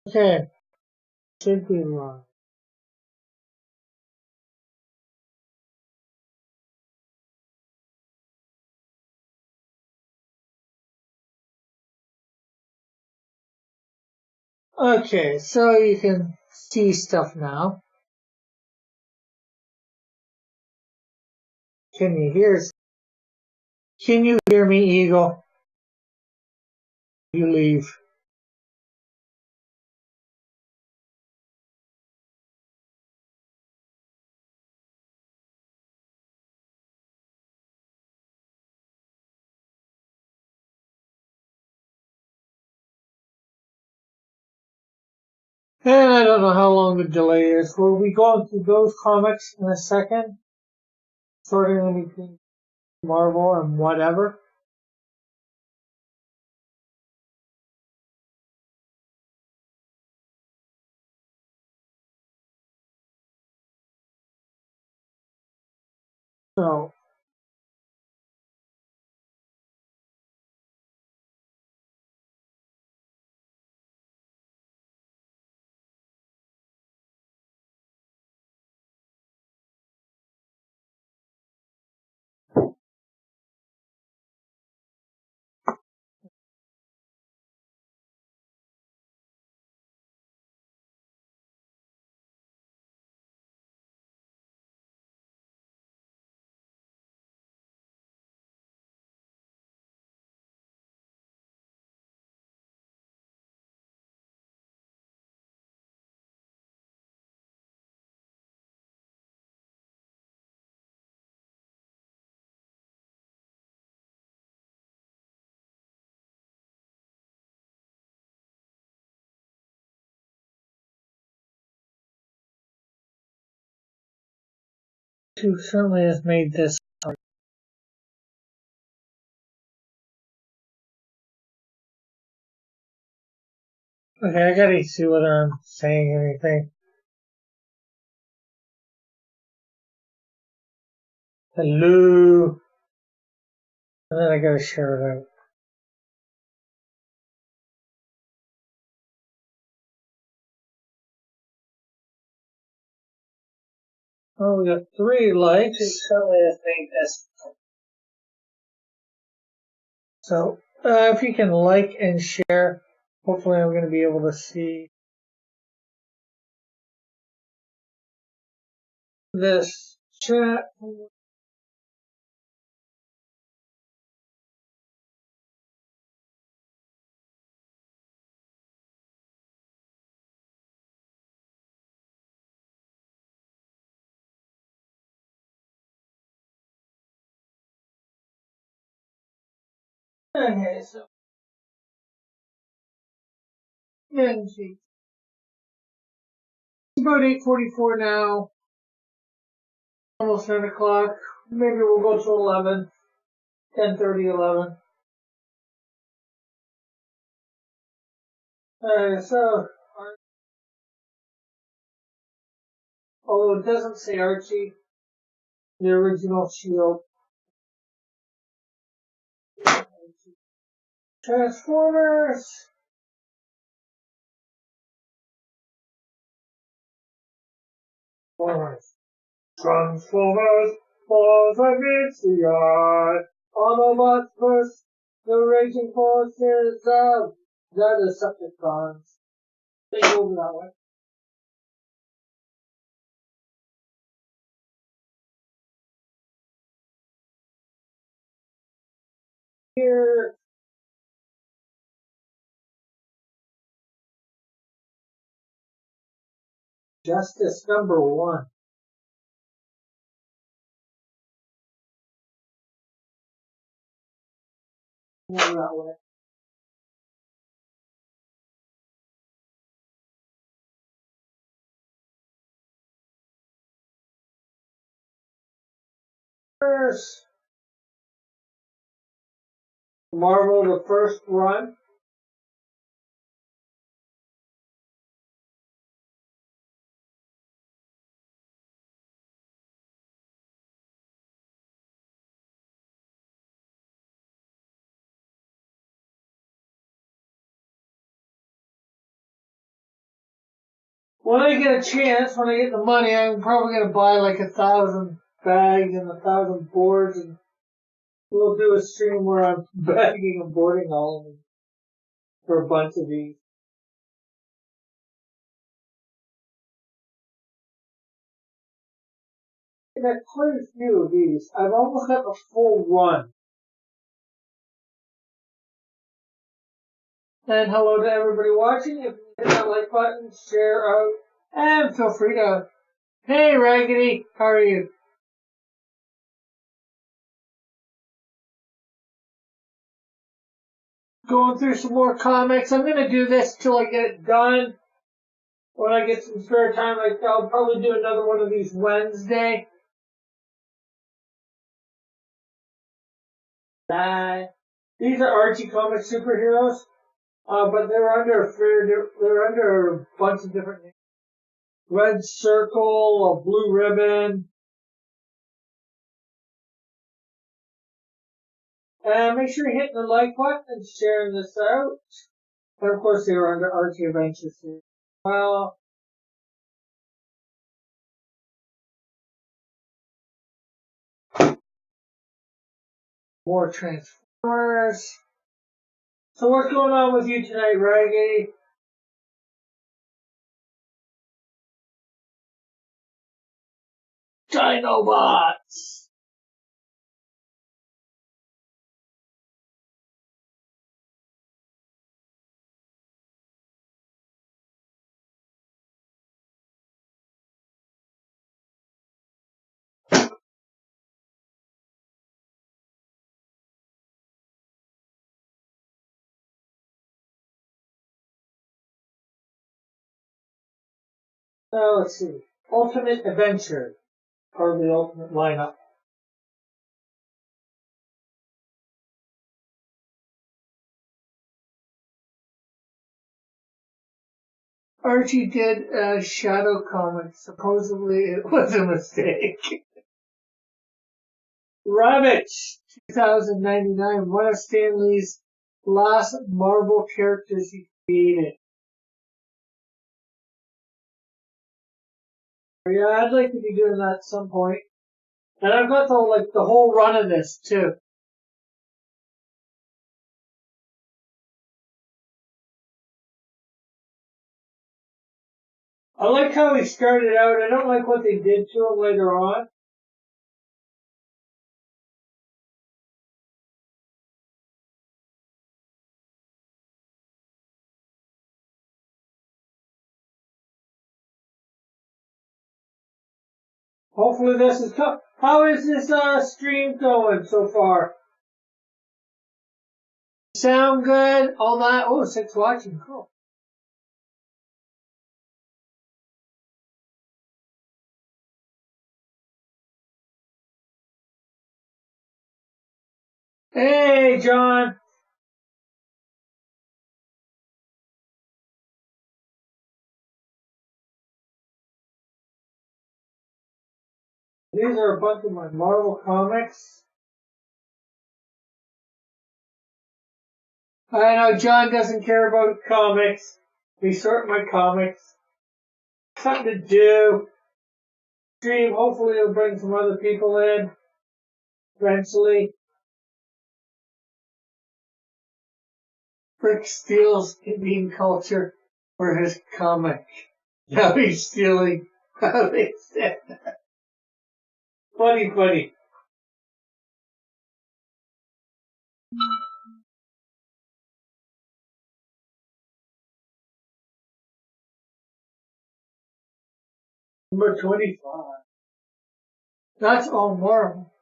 Okay, should be live. Okay, so you can see stuff now. Can you hear? Can you hear me, Eagle? You leave. And I don't know how long the delay is. We'll be going through those comics in a second, sorting them between Marvel and whatever. So, who certainly has made this. Okay, I gotta see whether I'm saying anything. Hello. And then I gotta share it out. Oh, we got 3 likes. Who certainly has made this. So, if you can like and share, hopefully I'm going to be able to see this chat. Okay, so, it's about 8:44 now, almost 9 o'clock. Maybe we'll go to 11, 10:30, 11. So, although it doesn't say Archie, the original Shield. Transformers! Transformers, for the Midgard, Autobots versus the raging forces of the Decepticons. They go that way. Here, Justice number 1. Go that way. First, Marvel, the first run. when I get a chance, when I get the money, I'm probably gonna buy like 1,000 bags and 1,000 boards, and we'll do a stream where I'm bagging and boarding all of them for a bunch of these. I got quite a few of these. I've almost got the full run. And hello to everybody watching. If you hit that like button, share out, and feel free to. Hey, Raggedy, how are you? Going through some more comics. I'm gonna do this till I get it done. When I get some spare time, I'll probably do another one of these Wednesday. These are Archie Comics superheroes, but they're under a bunch of different names. Red Circle, a Blue Ribbon. And make sure you're hitting the like button and sharing this out. And of course, they were under Archie Adventures as well. More Transformers. So what's going on with you tonight, Raggedy? Dinobots! Let's see. Ultimate Adventure. Part of the Ultimate lineup. Archie did a Shadow comic. Supposedly it was a mistake. Ravage, 2099, one of Stan Lee's last Marvel characters he created. Yeah, I'd like to be doing that at some point. And I've got the whole run of this too. I like how he started out. I don't like what they did to him later on. Hopefully this is how is this stream going so far? Sound good? All that? Oh, 6 watching. Cool. Hey, John. These are a bunch of my Marvel comics. I know John doesn't care about comics. We sort my comics. Something to do. Stream. Hopefully it'll bring some other people in. Eventually. Rick steals Indian culture for his comic. Now he's stealing how they said that. Funny. Number 25. That's all Marvel.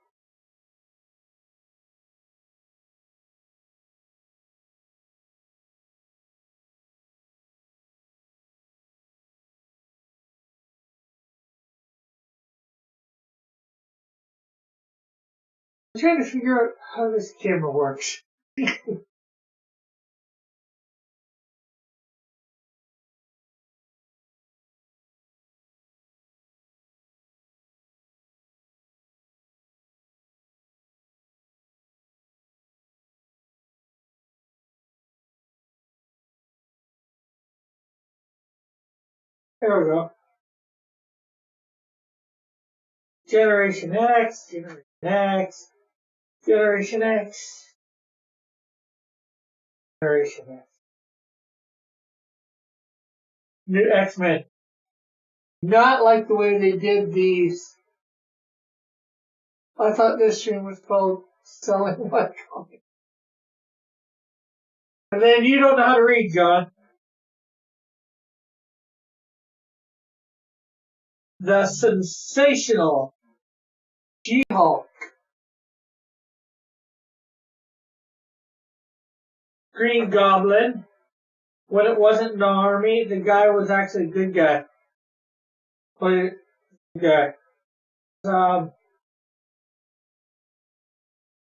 I'm trying to figure out how this camera works. There we go. Generation X, Generation X, Generation X, Generation X. New X-Men. Not like the way they did these. I thought this stream was called Selling My Comic. And then you don't know how to read, John. The sensational She-Hulk. Green Goblin. When it wasn't an army, the guy was actually a good guy. Good guy.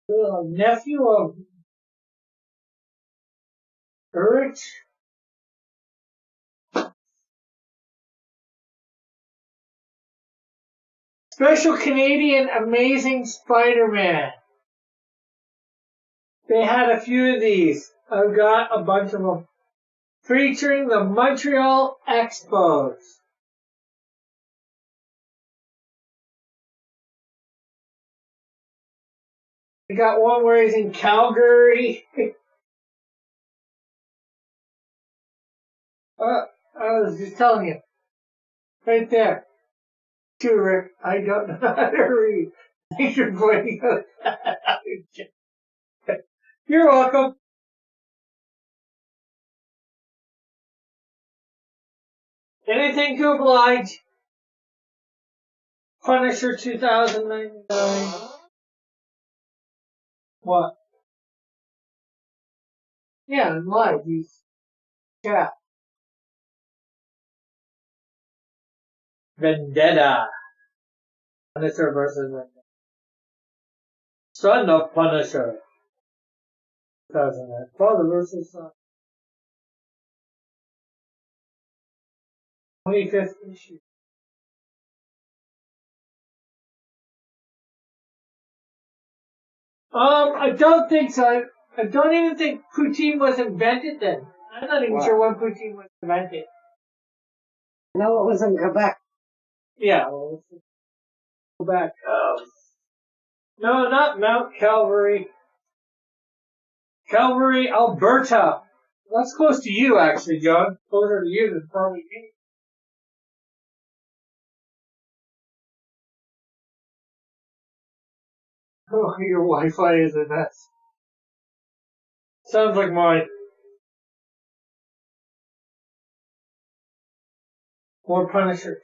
Nephew of Urich. Special Canadian Amazing Spider-Man. They had a few of these. I've got a bunch of them. Featuring the Montreal Expos. We got one where he's in Calgary. I was just telling you. Right there. Too, Rick. I don't know how to read. Thanks for pointing out that. You're welcome. Anything to oblige. Punisher 2099. What? Yeah, I'm live. He's chat. Vendetta. Punisher versus Vendetta. Son of Punisher. 2009. Father versus son. 25th issue. I don't think so. I don't even think poutine was invented then. I'm not even sure when poutine was invented. No, it was in Quebec. Yeah, well, let's go back. No, not Mount Calvary. Calvary, Alberta. That's close to you, actually, John. Closer to you than probably me. Oh, your Wi-Fi is a mess. Sounds like mine. More Punisher.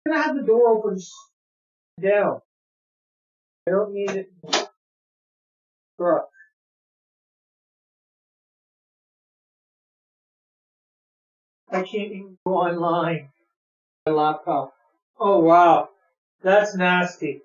I'm gonna have the door open down. I don't need it. Bruh. I can't even go online. My laptop. Oh wow. That's nasty.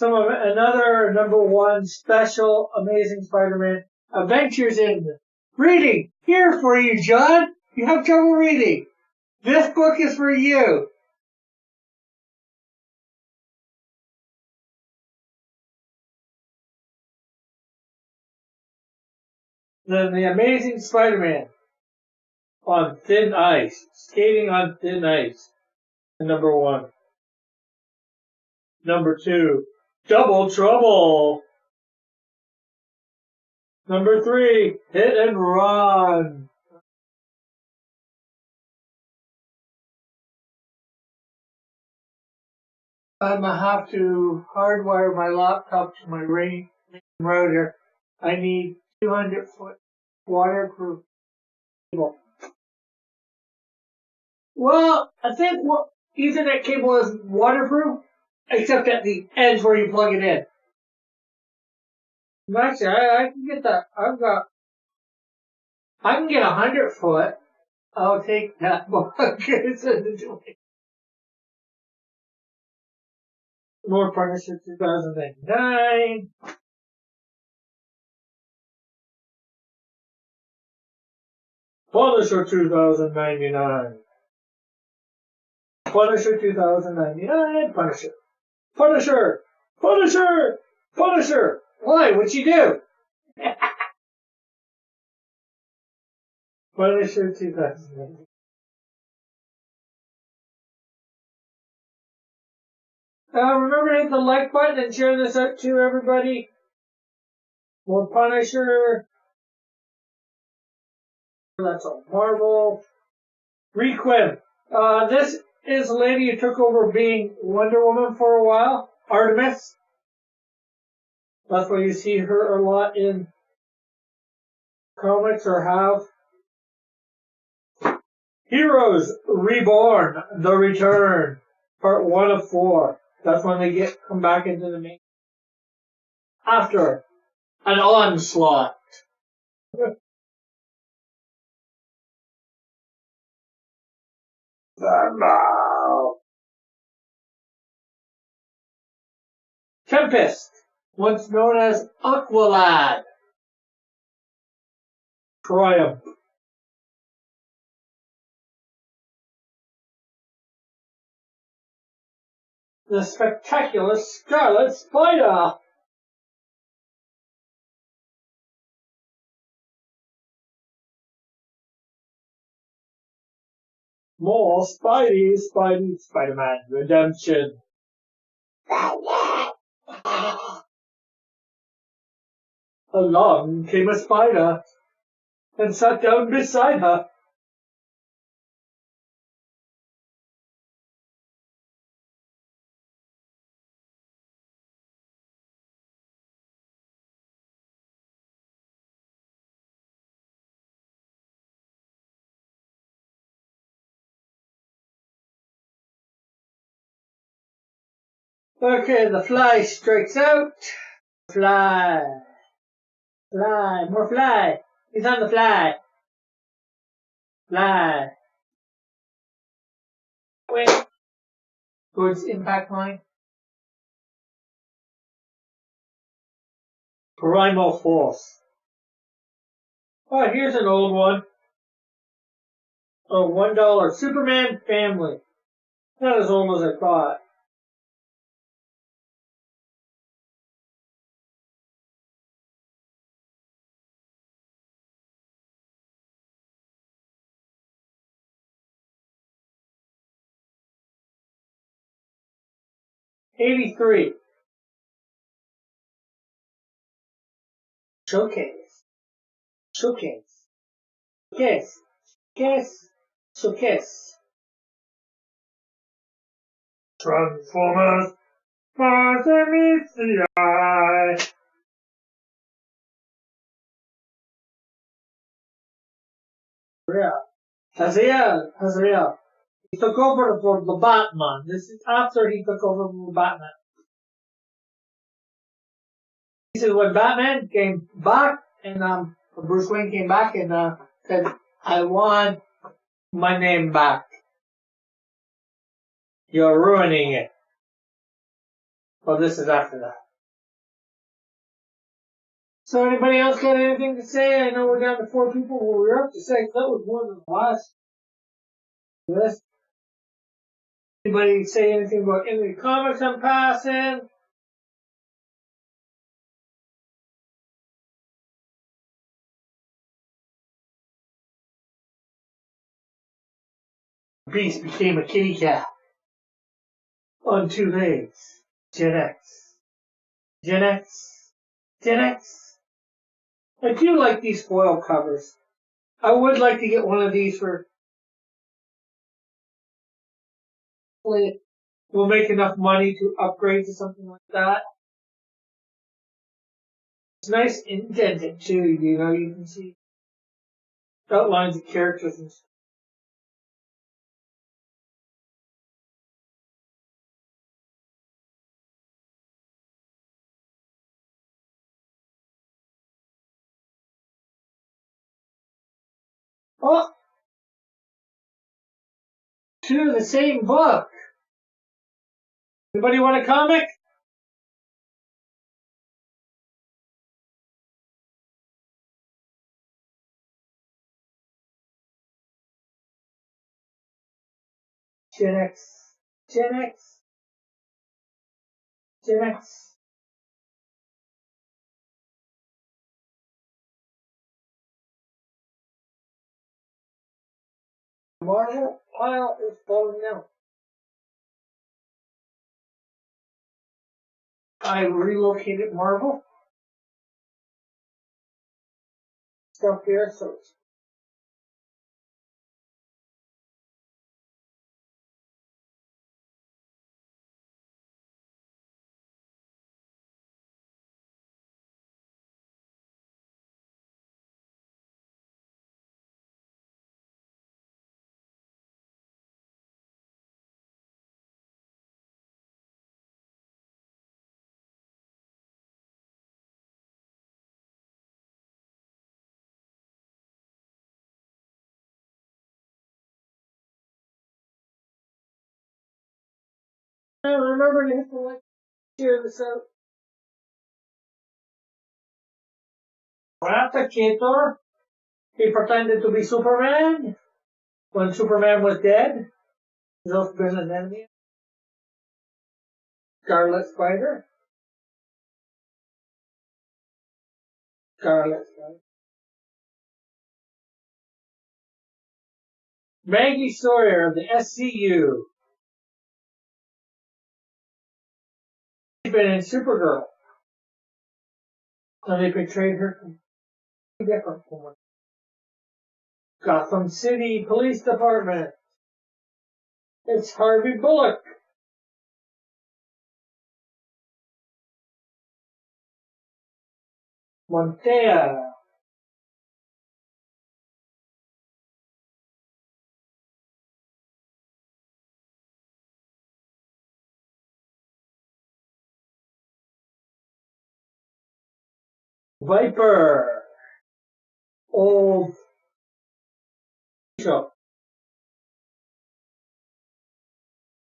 Another #1 special Amazing Spider-Man Adventures in Reading. Here for you, John. You have trouble reading. This book is for you. Then the Amazing Spider-Man on Thin Ice. Skating on Thin Ice. #1. #2. Double Trouble. #3. Hit and Run. I'm gonna have to hardwire my laptop to my router. I need 200-foot waterproof cable. Well, I think Ethernet cable is waterproof, except at the edge where you plug it in. Actually, I can get that. I can get 100-foot. I'll take that book. More Punisher 2009. Punisher 2099. Punisher 2099. Punisher. Punisher! Punisher! Punisher! Why? What'd you do? Punisher 2099. Remember to hit the like button and share this out to everybody. More Punisher. That's on Marvel. Requiem. This is a lady who took over being Wonder Woman for a while. Artemis. That's why you see her a lot in comics or have. Heroes Reborn, The Return, part 1 of 4. That's when they come back into the main. After an onslaught. Tempest, once known as Aqualad. Triumph. The Spectacular Scarlet Spider. More Spider-Man Redemption. Along came a spider and sat down beside her. Okay, the Fly strikes out. Fly. Fly. More Fly. He's on the Fly. Fly. Wait. Towards impact line. Primal Force. Oh, here's an old one. Oh, $1. Superman Family. Not as old as I thought. $83. Showcase. Showcase. Showcase. Showcase. Showcase. Transformers. Mars meets the eye. Hazael. He took over for the Batman. This is after he took over for Batman. This is when Batman came back and Bruce Wayne came back and said, I want my name back. You're ruining it. Well, this is after that. So anybody else got anything to say? I know we're down to 4 people. Well, we're up to 6. That was more than the last list. Anybody say anything about any comics I'm passing? Beast became a kitty cat. On 2 legs. Gen X. Gen X. Gen X. I do like these foil covers. I would like to get one of these for... We'll make enough money to upgrade to something like that. It's nice indented too, you know, you can see outlines of characters and stuff. Oh! 2 of the same book. Anybody want a comic? Gen X. Gen X. Gen X. Marvel pile is falling down. I relocated Marvel stuff here, so it's and remember to hit the like, share this out. Rathaketor, he pretended to be Superman when Superman was dead. He's also been an enemy. Scarlet Spider. Scarlet Spider. Maggie Sawyer of the SCU. She's been in Supergirl. And they portrayed her completely different from her. Gotham City Police Department. It's Harvey Bullock. Montea. Viper. Old show.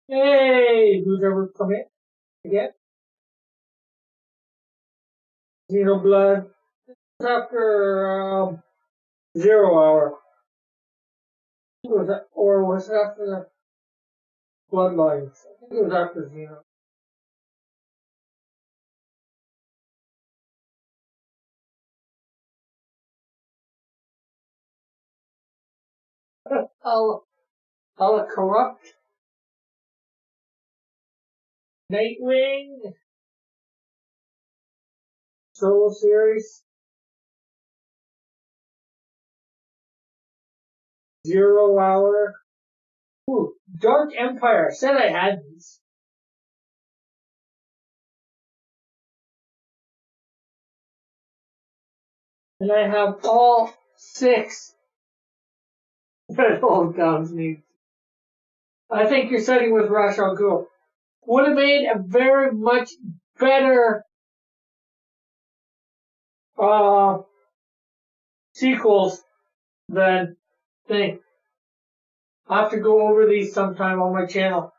Hey, who's ever come in again? Xenoblood. After Zero Hour. Was that, or was it after the Bloodlines? I think it was after Xeno. How corrupt. Nightwing. Solo series. Zero Hour. Ooh, Dark Empire. I said I had these. And I have all 6 Red Hole Guns needs. I think you're setting with Ra's al Ghul. Would have made a very much better sequels than thing. I'll have to go over these sometime on my channel.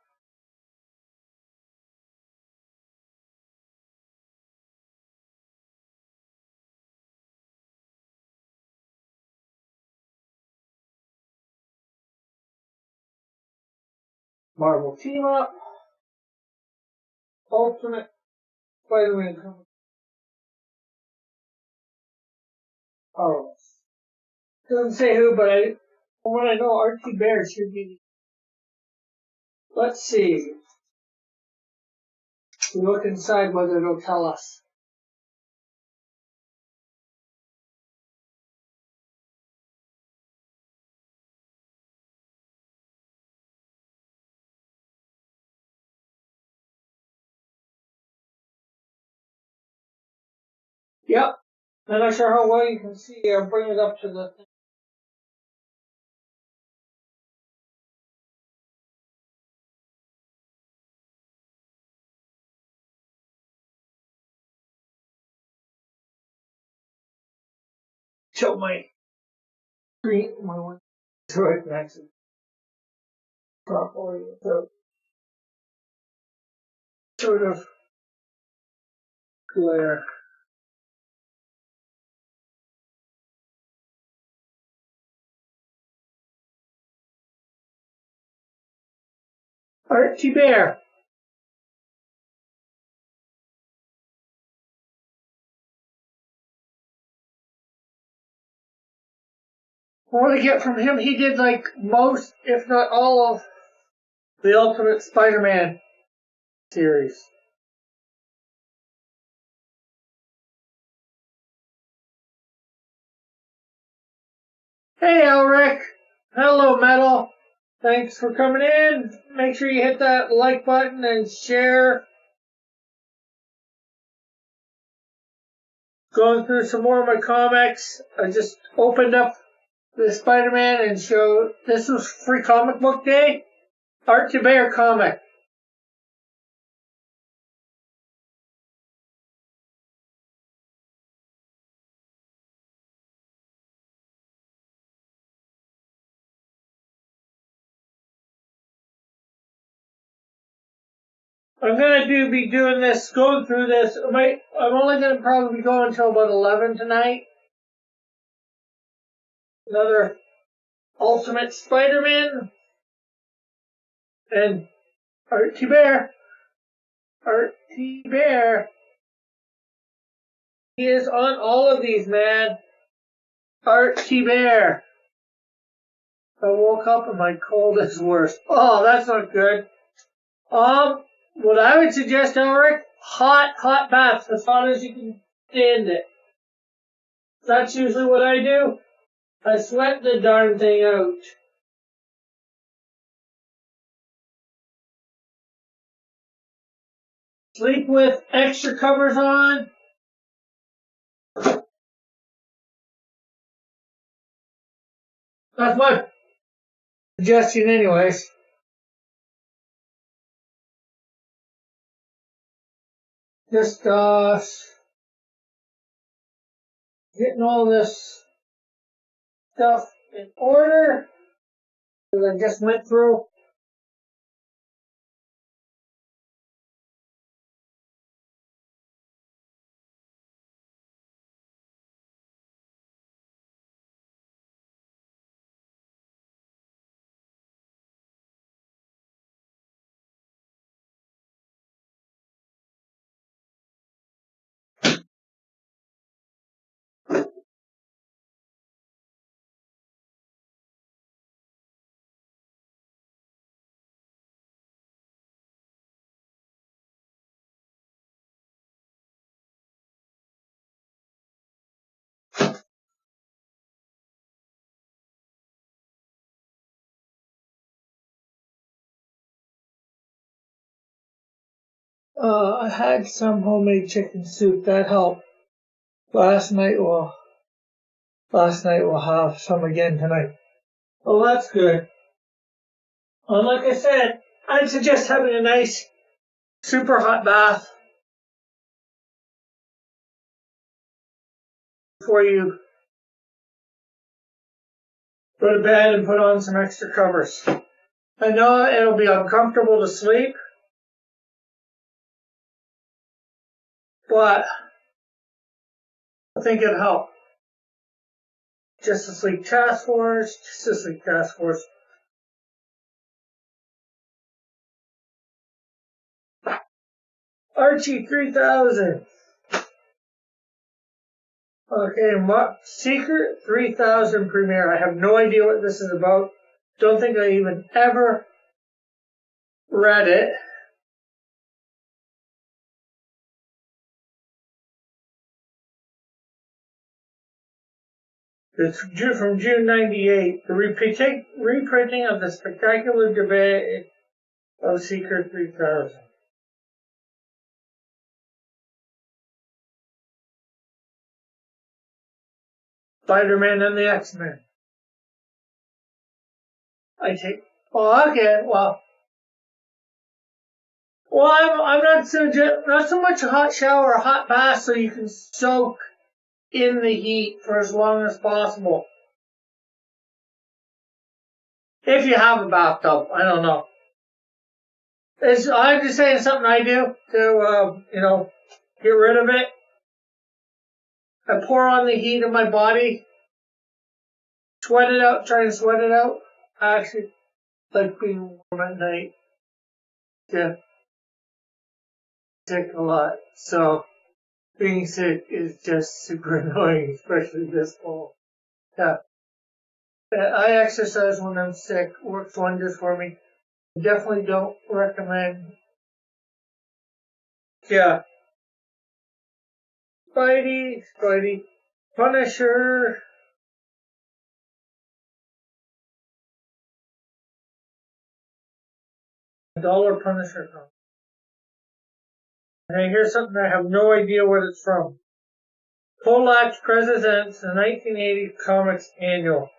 Marvel Team Up. Ultimate Spider-Man comic. Oh. Doesn't say who, but from what I know, Archie Bear should be. Let's see. We look inside whether it'll tell us. Yep. I'm not sure how well you can see. I'll bring it up to the thing. Show my screen, my one. So I can actually properly without sort of glare. Archie Bear. What I get from him, he did like most, if not all of the Ultimate Spider-Man series. Hey, Elric. Hello, Metal. Thanks for coming in. Make sure you hit that like button and share. Going through some more of my comics. I just opened up the Spider-Man and showed, this was Free Comic Book Day. Archie Bear comic. I'm gonna be doing this, going through this. I'm only gonna probably be going until about 11 tonight. Another Ultimate Spider-Man and Archie Bear. Archie Bear. He is on all of these, man. Archie Bear. I woke up and my cold is worse. Oh, that's not good. What I would suggest, Ulrich, hot baths, as hot as you can stand it. That's usually what I do. I sweat the darn thing out. Sleep with extra covers on. That's my suggestion anyways. Just getting all this stuff in order that I just went through. I had some homemade chicken soup. That helped. Last night we'll have some again tonight. Oh, that's good. Like I said, I'd suggest having a nice, super hot bath before you go to bed and put on some extra covers. I know it'll be uncomfortable to sleep, but I think it'll help. Justice League Task Force. Archie 3000. Okay, Secret 3000 premiere. I have no idea what this is about. Don't think I even ever read it. It's from June '98. The reprinting of the spectacular debate of Secret 3000. Spider-Man and the X-Men. Okay, well, I'm not so much a hot shower, a hot bath, so you can soak in the heat for as long as possible. If you have a bathtub, I don't know. I'm just saying something I do to, get rid of it. I pour on the heat of my body, sweat it out, try and sweat it out. I actually like being warm at night. get sick a lot. So being sick is just super annoying, especially this fall. Yeah. I exercise when I'm sick. Works wonders for me. Definitely don't recommend. Yeah. Spidey. Punisher. Dollar Punisher. And here's something I have no idea what it's from. Pollack presents the 1980 Comics Annual.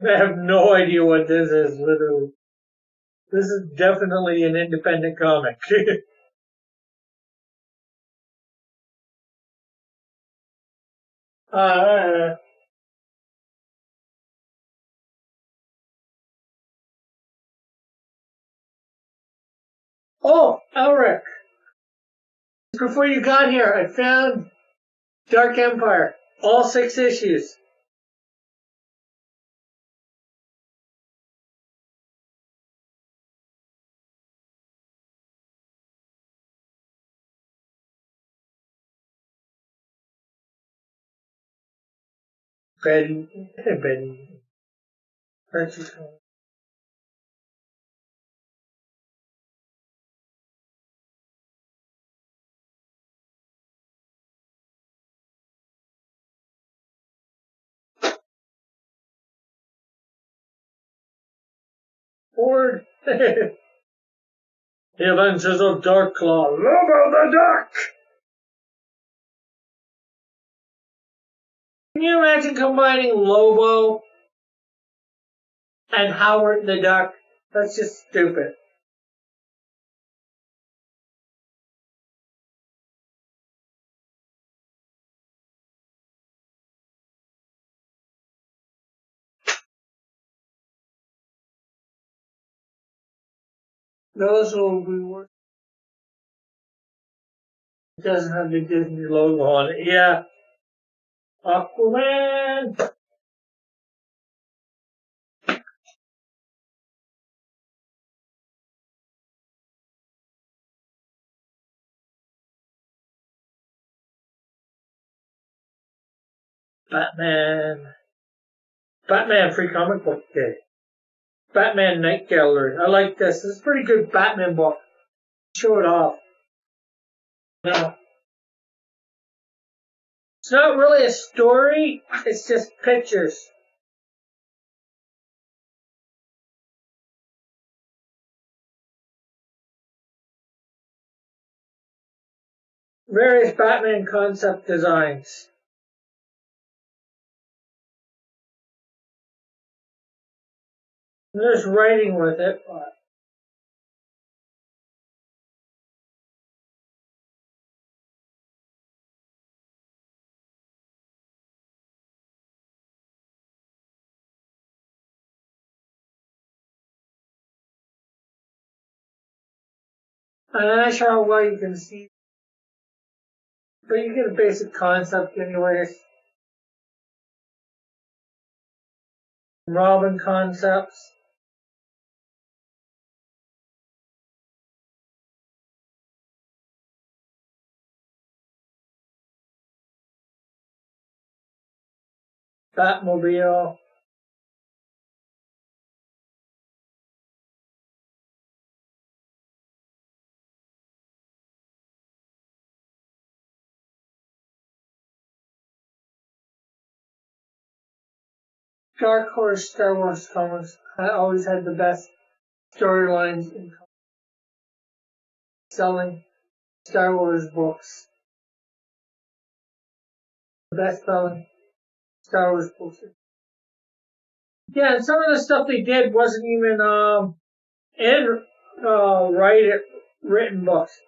I have no idea what this is, literally. This is definitely an independent comic. uh, oh, Elric! Before you got here, I found Dark Empire. All 6 issues. Betty. Ford. The Adventures of Darkclaw. Lobo the Duck! Can you imagine combining Lobo and Howard the Duck? That's just stupid. Those will be worth. It doesn't have the Disney logo on it. Yeah. Aquaman! Batman Free Comic Book Day. Batman Night Gallery. I like this. This is a pretty good Batman book. Show it off. No. It's not really a story, it's just pictures. Various Batman concept designs. And there's writing with it. I'm not sure how well you can see, but you get a basic concept anyways. Robin concepts. Batmobile. Dark Horse Star Wars comics. I always had the best storylines in selling Star Wars books. The best selling Star Wars books. Yeah, and some of the stuff they did wasn't even written books.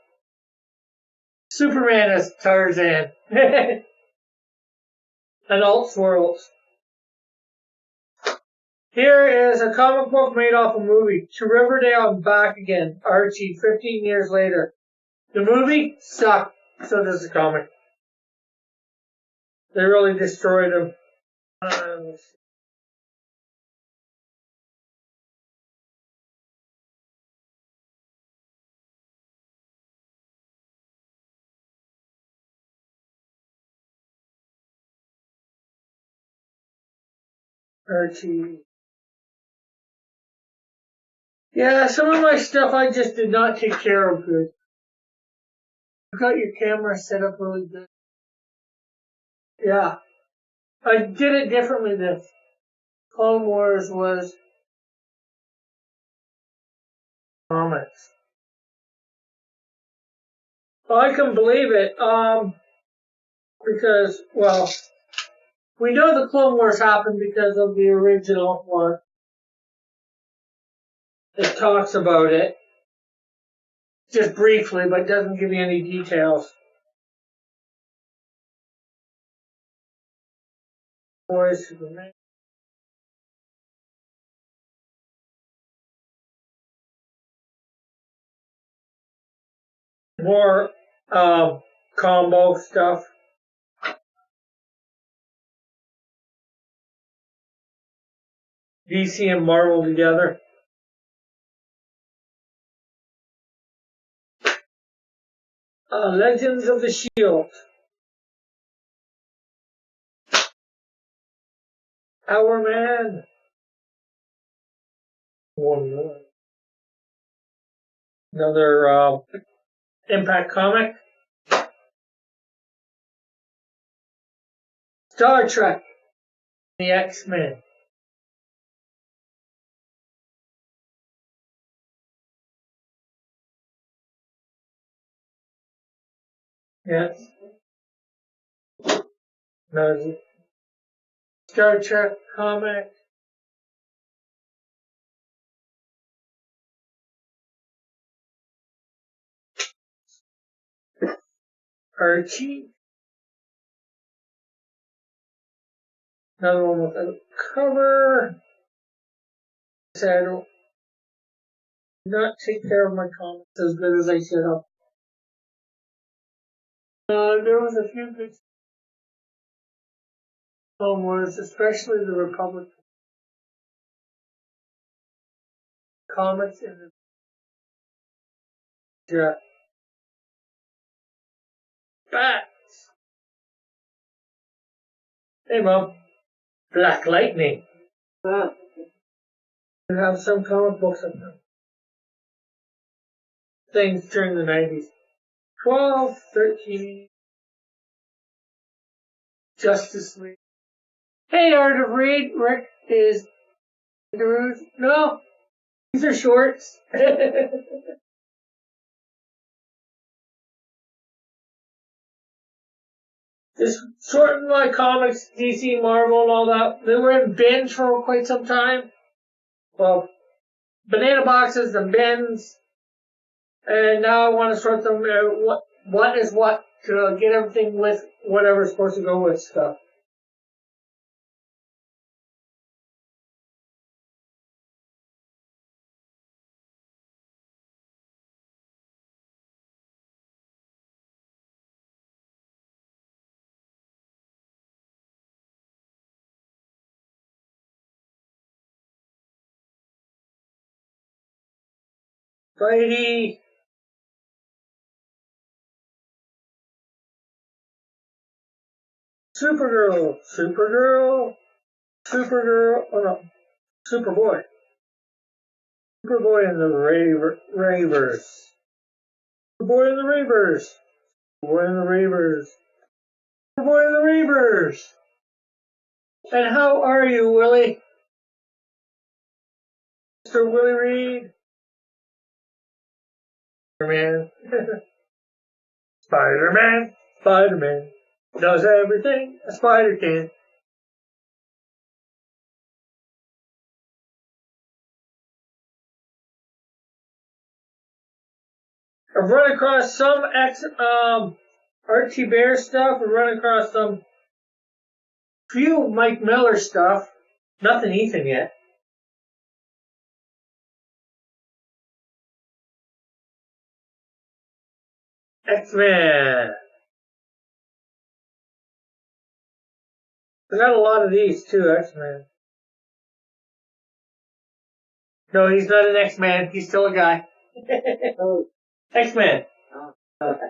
Superman as Tarzan. And Elseworlds. Here is a comic book made off a movie. To Riverdale and Back Again. Archie, 15 years later. The movie sucked. So does the comic. They really destroyed him. Archie. Yeah, some of my stuff I just did not take care of good. You got your camera set up really good. Yeah. I did it differently this. Clone Wars was comics. Well, I can believe it. Because, well, we know the Clone Wars happened because of the original one. It talks about it. Just briefly, but doesn't give you any details. Wars, Superman. More, combo stuff. DC and Marvel together. Legends of the Shield. Our Man. One more. Another Impact comic. Star Trek. The X-Men. Yes. No, Star Trek comic. Archie. Another one with a cover. I said I don't not take care of my comics as good as I should have. There was a few good Wars, especially the Republic comics in the Bats. Hey, Mom. Black Lightning. Huh. You have some comic books of them. Things during the 90s. 12, 13. Justice League. Hey, Art of Reed. Rick is no, these are shorts. Just sorting my comics, DC, Marvel, and all that. They were in bins for quite some time. Well, banana boxes and bins. And now I want to sort them. What is what to get everything with whatever's supposed to go with stuff. Spidey. Supergirl. Supergirl. Supergirl. Oh no. Superboy. Superboy and the Ravers. Superboy and the Ravers. Superboy and the Ravers. Superboy and the Ravers. And how are you, Willie? Mr. Willie Reed? Spider-Man. Spider-Man. Spider-Man. Does everything a spider can. I've run across some Archie Bear stuff. I've run across some few Mike Miller stuff. Nothing Ethan yet. X-Men. I got a lot of these too, X-Men. No, he's not an X-Man. He's still a guy. Oh, X-Men. okay.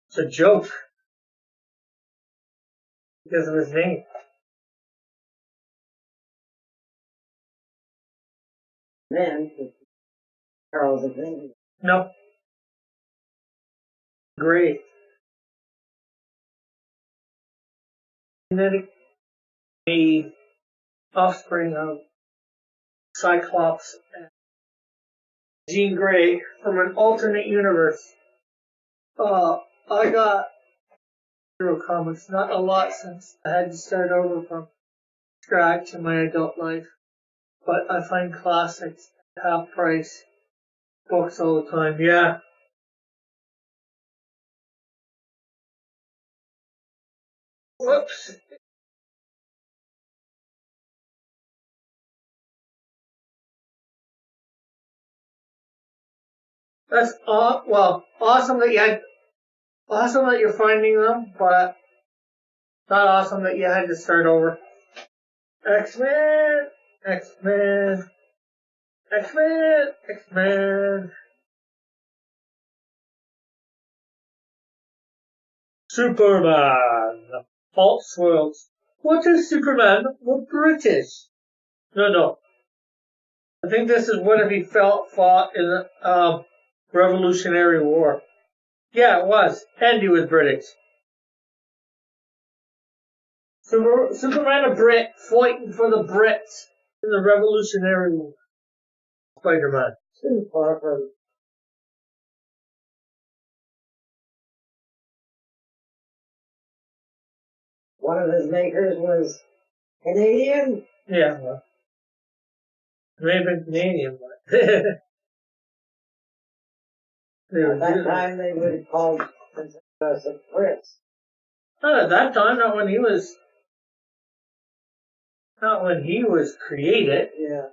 It's a joke because of his name. Then, Charles Xavier. No. Great. Genetic made offspring of Cyclops and Jean Grey from an alternate universe. I got Hero Comics, not a lot since I had to start over from scratch in my adult life, but I find classics at half price books all the time. Yeah. Whoops. That's awesome that you're finding them, but not awesome that you had to start over. X-Men, X-Men, X-Men, X-Men. Superman. False worlds. What is Superman? We're British. No. I think this is what he fought in the Revolutionary War. Yeah, it was. And he was British. Superman a Brit fighting for the Brits in the Revolutionary War. Spider-Man. Too far from. One of his makers was Canadian. Yeah, well, maybe Canadian, but At that time, they would have called us a Brits. Not at that time, not when he was created. Yeah.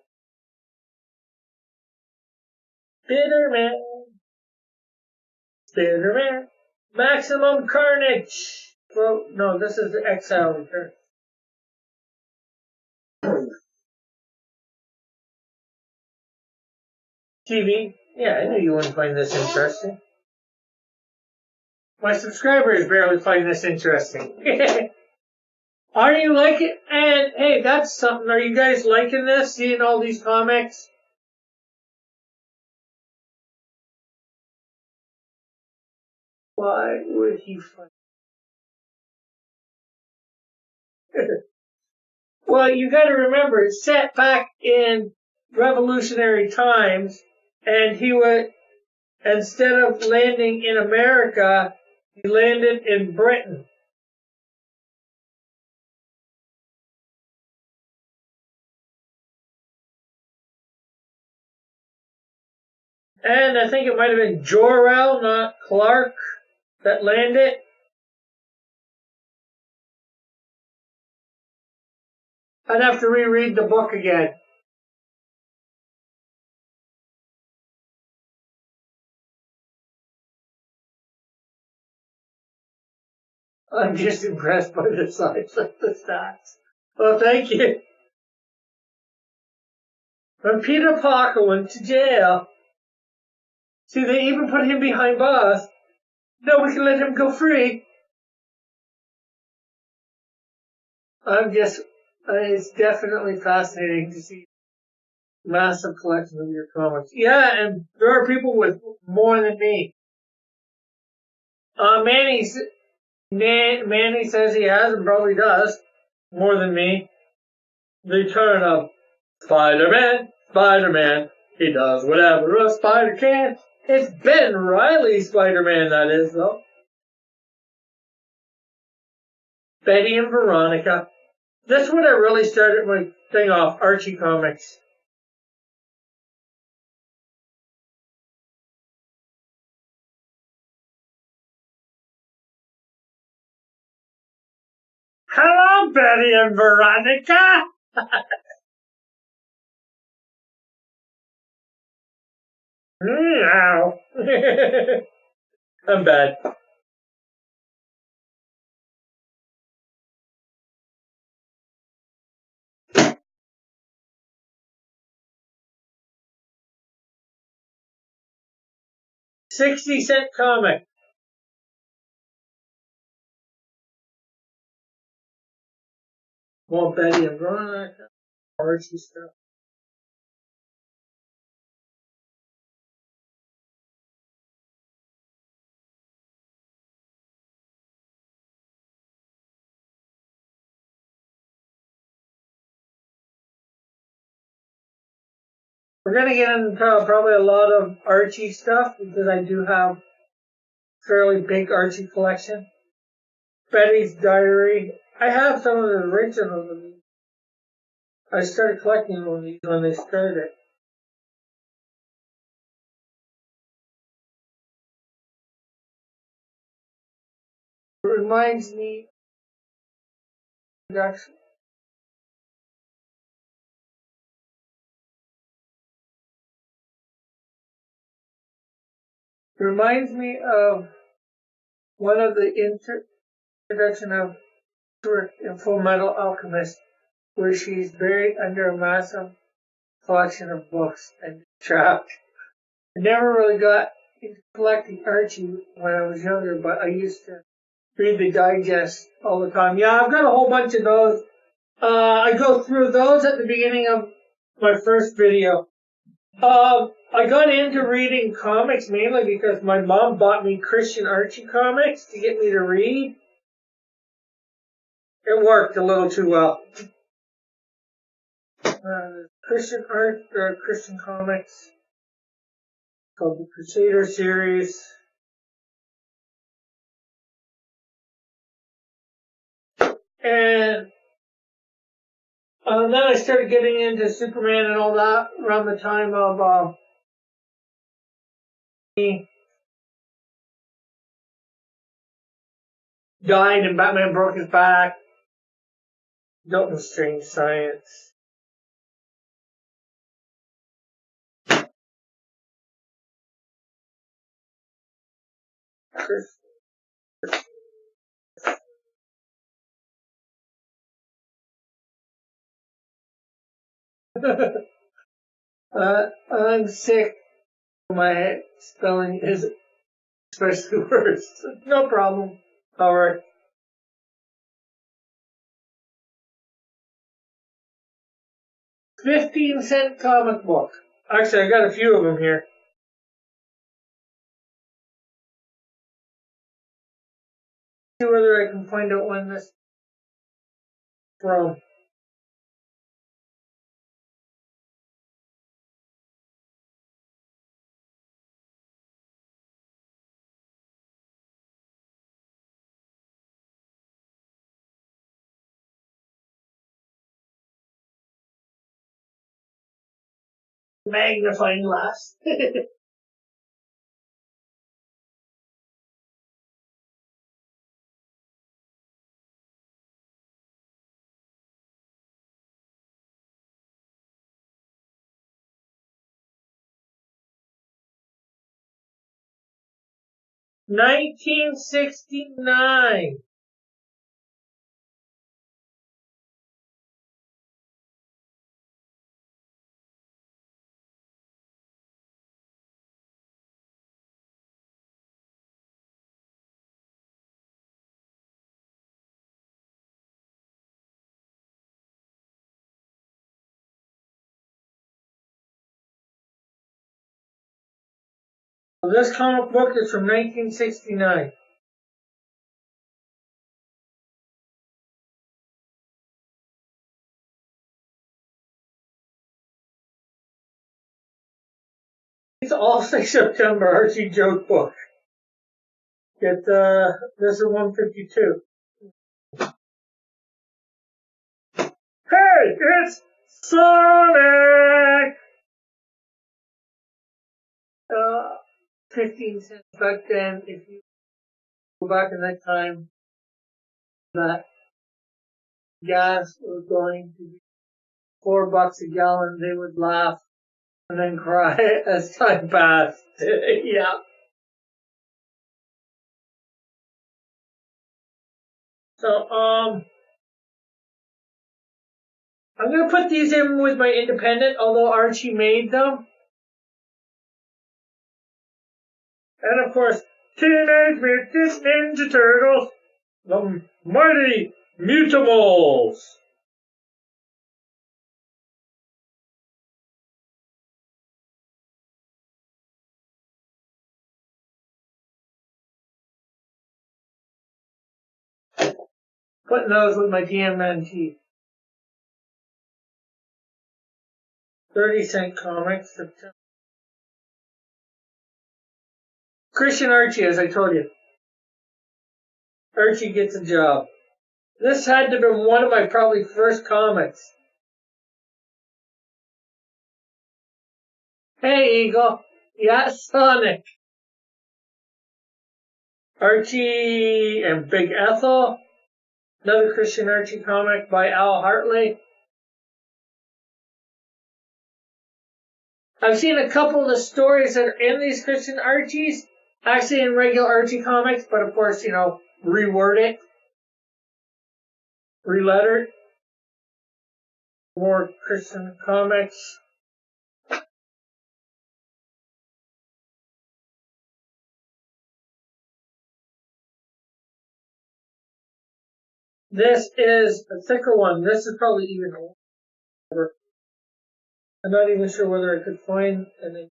Spider-Man, Maximum Carnage. Well, no, this is the Exile Return. TV. Yeah, I knew you wouldn't find this interesting. My subscribers barely find this interesting. Are you liking it? And hey, that's something. Are you guys liking this? Seeing all these comics? Why would he find? Well, you got to remember, it's set back in revolutionary times, and he would, instead of landing in America, he landed in Britain. And I think it might have been Jor-El, not Clark, that landed. I'd have to reread the book again. I'm just impressed by the size of the stats. Well, thank you. When Peter Parker went to jail, see, they even put him behind bars. No, we can let him go free. It's definitely fascinating to see massive collection of your comics. Yeah, and there are people with more than me. Manny says he has and probably does more than me. The return of Spider-Man, he does whatever a spider can. It's Ben Reilly Spider-Man, that is, though. Betty and Veronica. That's when I really started my thing off, Archie Comics. Hello, Betty and Veronica! Meow. I'm bad. $0.60 comic. Well, Betty and Veronica, Archie stuff. We're gonna get into probably a lot of Archie stuff because I do have a fairly big Archie collection. Betty's Diary. I have some of the originals of these. I started collecting them when they started. It reminds me actually. It reminds me of one of the introduction of Stuart in Full Metal Alchemist, where she's buried under a massive collection of books and trapped. I never really got into collecting Archie when I was younger, but I used to read the digest all the time. Yeah, I've got a whole bunch of those. I go through those at the beginning of my first video. I got into reading comics mainly because my mom bought me Christian Archie comics to get me to read. It worked a little too well. Christian comics called the Crusader series. And then I started getting into Superman and all that around the time of he died and Batman broke his back. Dalton Strange Science. I'm sick. My spelling is especially worse. No problem. Alright. 15-cent comic book. Actually, I got a few of them here. See whether I can find out when this is from. Magnifying glass. 1969. This comic book is from 1969. It's all 6 September Archie joke book. This is 152. Hey, it's Sonic! 15 cents back then. If you go back in that time, that gas was going to be $4 a gallon, they would laugh and then cry as time passed. Yeah. So, I'm gonna put these in with my independent, although Archie made them. And of course, Teenage Mutant Ninja Turtles, the Mighty Mutamals. Putting those with my TMNT. 30-cent comics. Christian Archie, as I told you. Archie gets a job. This had to have been one of my probably first comics. Hey, Eagle. Yeah, Sonic. Archie and Big Ethel. Another Christian Archie comic by Al Hartley. I've seen a couple of the stories that are in these Christian Archies, actually in regular Archie comics, but of course, reword it, relettered. More Christian comics. This is a thicker one. This is probably even older. I'm not even sure whether I could find any.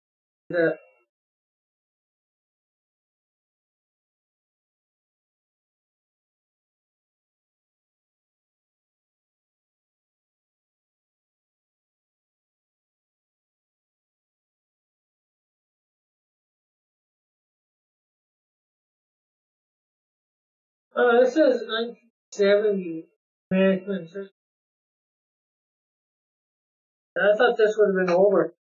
This is 1970 management system. I thought this would have been over.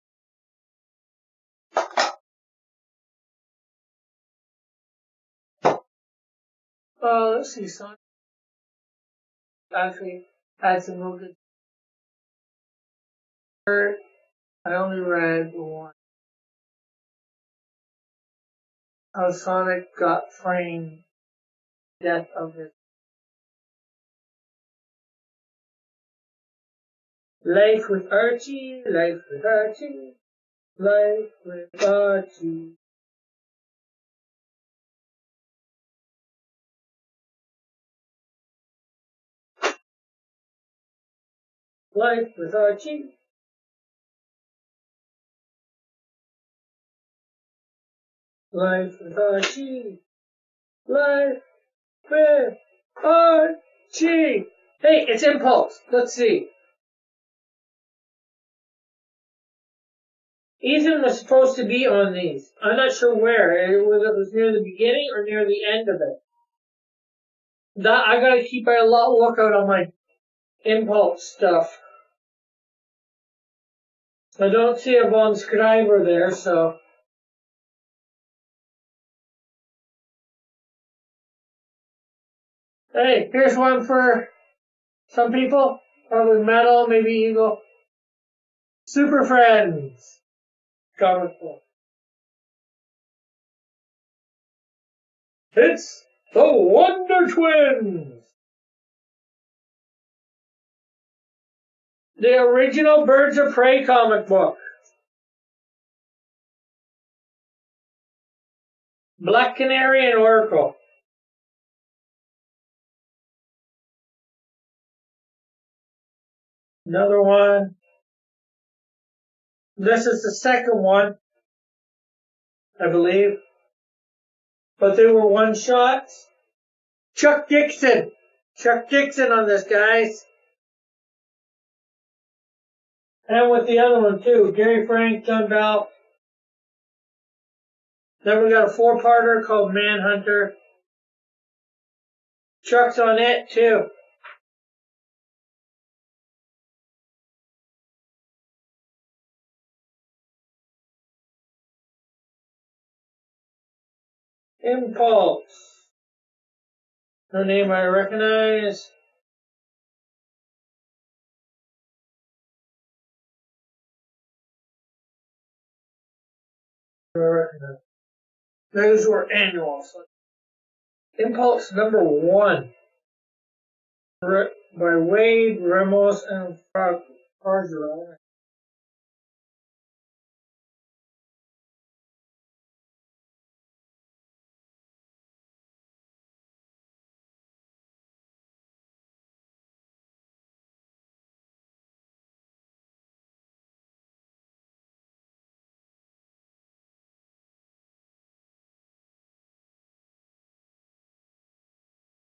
Let's see, Sonic actually had some real good. I only read one. How Sonic got framed. Death of his life with Archie, life with Archie, life with Archie. Life with Archie. Life with Archie. Life with Archie. Hey, it's Impulse. Let's see. Ethan was supposed to be on these. I'm not sure where. Whether it was near the beginning or near the end of it. I gotta keep a lookout on my Impulse stuff. I don't see a Von Scriber there, so. Hey, here's one for some people. Probably Metal, maybe Eagle. Super Friends. Comic book. It's the Wonder Twins. The original Birds of Prey comic book. Black Canary and Oracle. Another one. This is the second one, I believe. But they were one shots. Chuck Dixon. Chuck Dixon on this, guys. And with the other one, too. Gary Frank, John Bell. Then we got a 4-parter called Manhunter. Chuck's on it, too. Impulse. No name I recognize. Those were annuals. Impulse number 1. by Wade, Ramos, and Fargeron.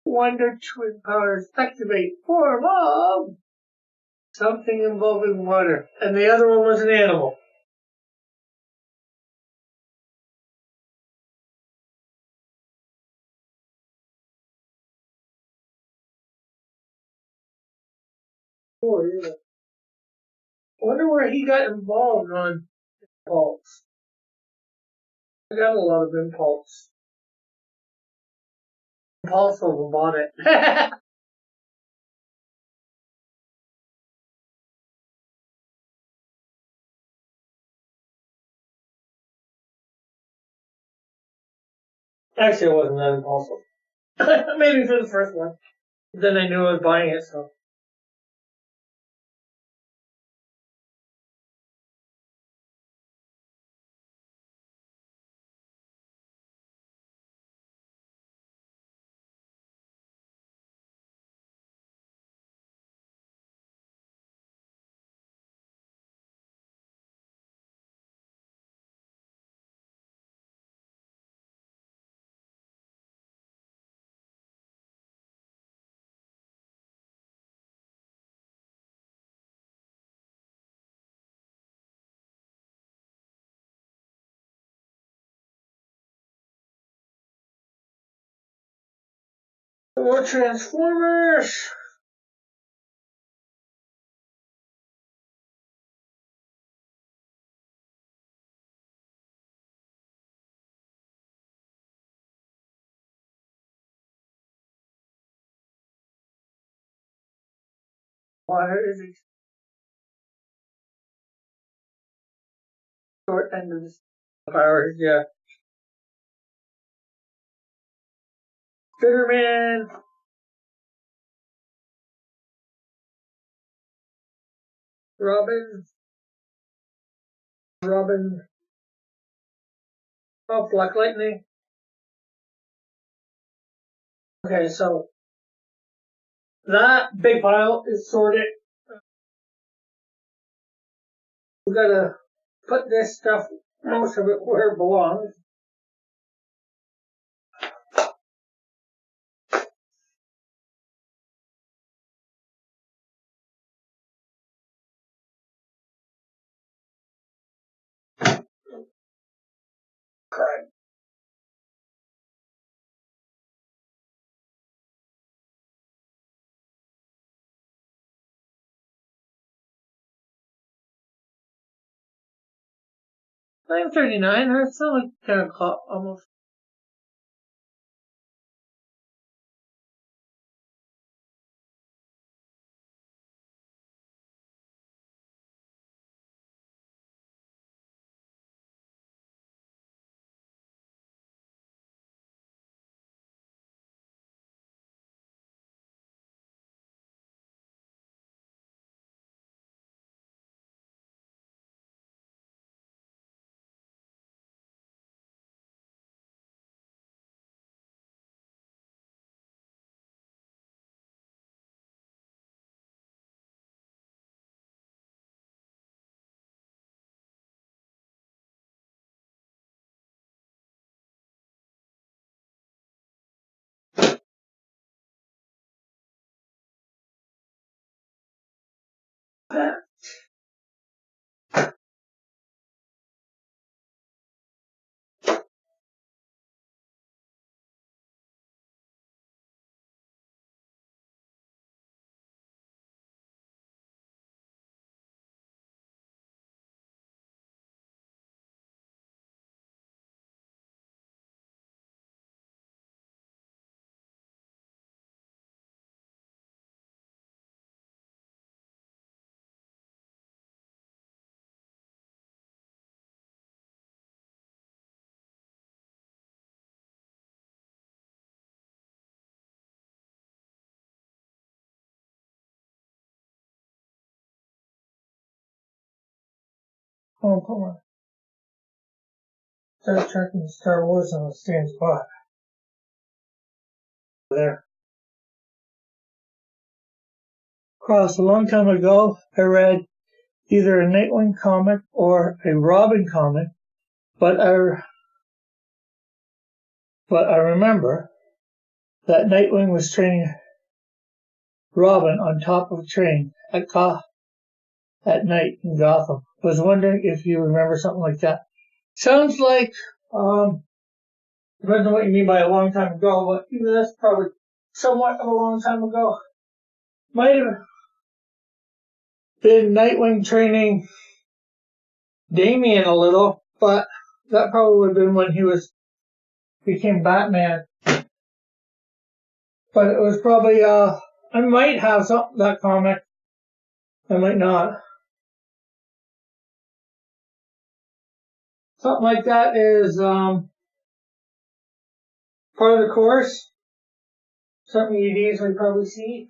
Wonder Twin powers activate form of something involving water, and the other one was an animal. Oh, yeah. I wonder where he got involved on Impulse. I got a lot of Impulse. Impulse about it. Actually, it wasn't that impulsive. Maybe for the first one. Then I knew I was buying it, so. More Transformers! Water is a short end of the powers, yeah. Spider-Man! Robin! Robin! Oh, Black Lightning. Okay, so that big pile is sorted. We gotta put this stuff, most of it, where it belongs. Correct. 9:39. That's not like 10 o'clock almost. I'll put my Star Trek and Star Wars on the same spot. There. Cross, a long time ago, I read either a Nightwing comic or a Robin comic, but I remember that Nightwing was training Robin on top of a train at night in Gotham. I was wondering if you remember something like that. Sounds like, depends on what you mean by a long time ago, but even that's probably somewhat of a long time ago. Might have been Nightwing training Damian a little, but that probably would have been when he became Batman. But it was probably, I might have that comic. I might not. Something like that is, part of the course. Something you'd easily probably see.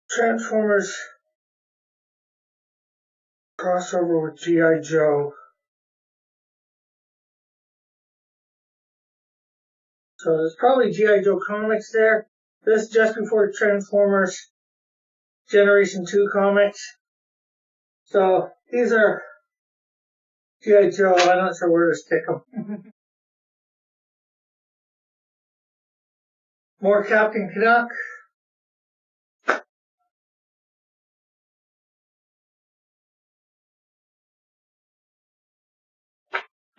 Transformers crossover with G.I. Joe. So there's probably G.I. Joe comics there. This is just before Transformers Generation 2 comics. So these are G.I. Joe. I'm not sure where to stick them. More Captain Canuck.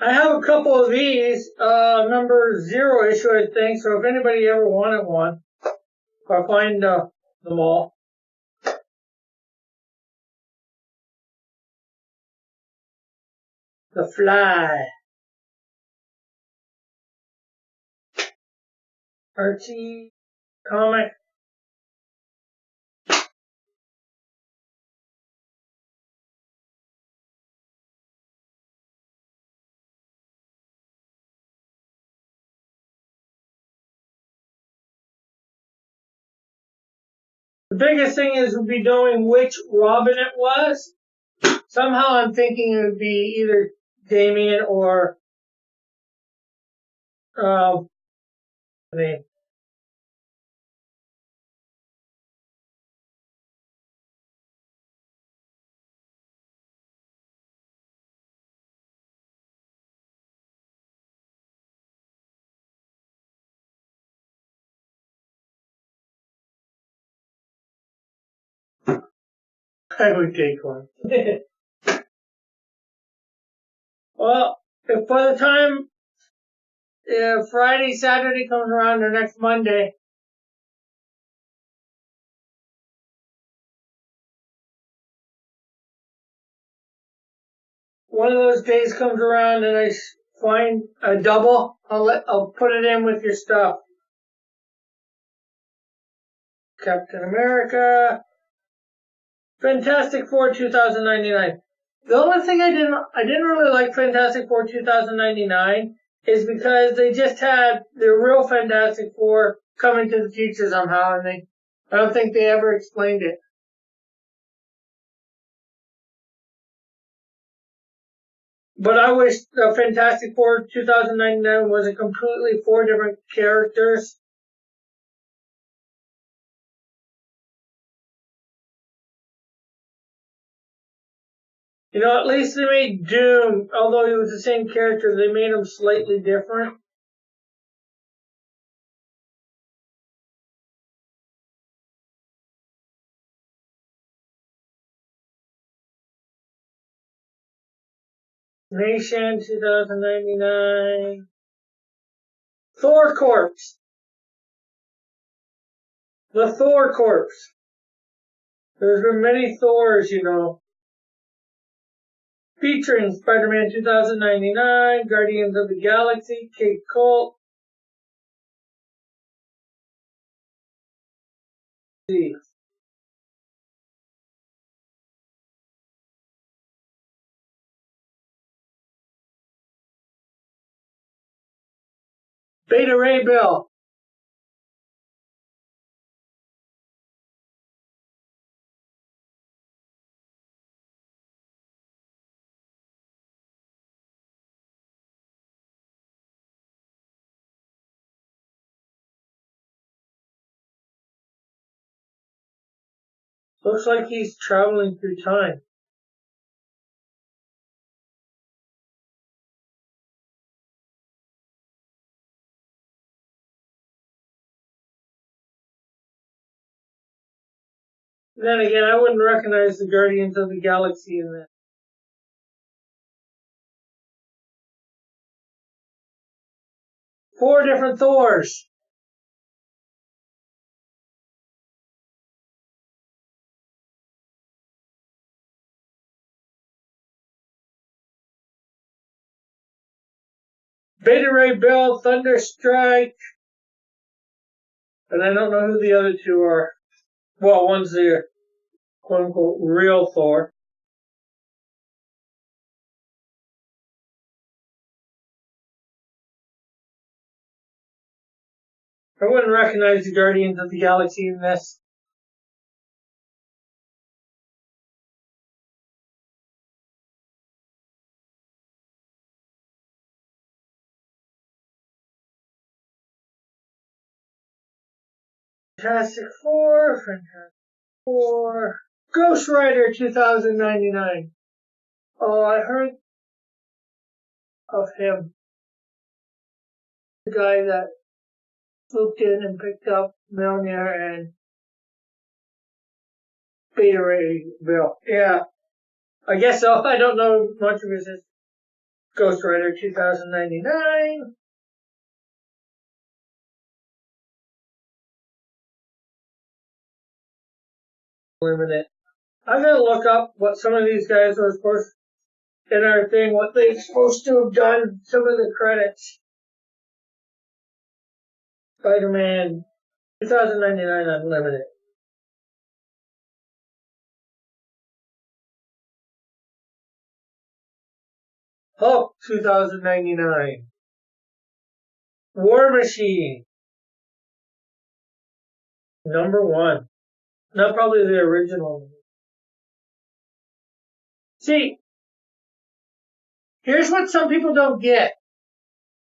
I have a couple of these, number 0 issue, I think, so if anybody ever wanted one, I'll find them all. The Fly. Archie comic. The biggest thing is we'll be knowing which Robin it was. Somehow I'm thinking it would be either Damian or name. I would take one. Well, if by the time Friday, Saturday comes around or next Monday, one of those days comes around and I find a double, I'll put it in with your stuff. Captain America, Fantastic Four 2099. The only thing I didn't really like Fantastic Four 2099 is because they just had the real Fantastic Four coming to the future somehow, and I don't think they ever explained it. But I wish the Fantastic Four 2099 was a completely 4 different characters. You know, at least they made Doom, although he was the same character, they made him slightly different. Nation 2099. Thor Corpse. The Thor Corpse. There's been many Thors, you know. Featuring Spider-Man 2099, Guardians of the Galaxy, Kate Colt. Beta Ray Bill. Looks like he's traveling through time. Then again, I wouldn't recognize the Guardians of the Galaxy in that. Four different Thors. Beta Ray Bill, Thunderstrike, and I don't know who the other two are. Well, one's the quote-unquote real Thor. I wouldn't recognize the Guardians of the Galaxy in this. Fantastic Four, Ghost Rider 2099. Oh, I heard of him. The guy that swooped in and picked up Mjolnir and Beta Ray Bill. Yeah, I guess so. I don't know much of his Ghost Rider 2099. Limited. I'm gonna look up what some of these guys were supposed in our thing, what they're supposed to have done, some of the credits. Spider-Man 2099 Unlimited. Hulk 2099. War Machine. #1. Not probably the original. See, here's what some people don't get.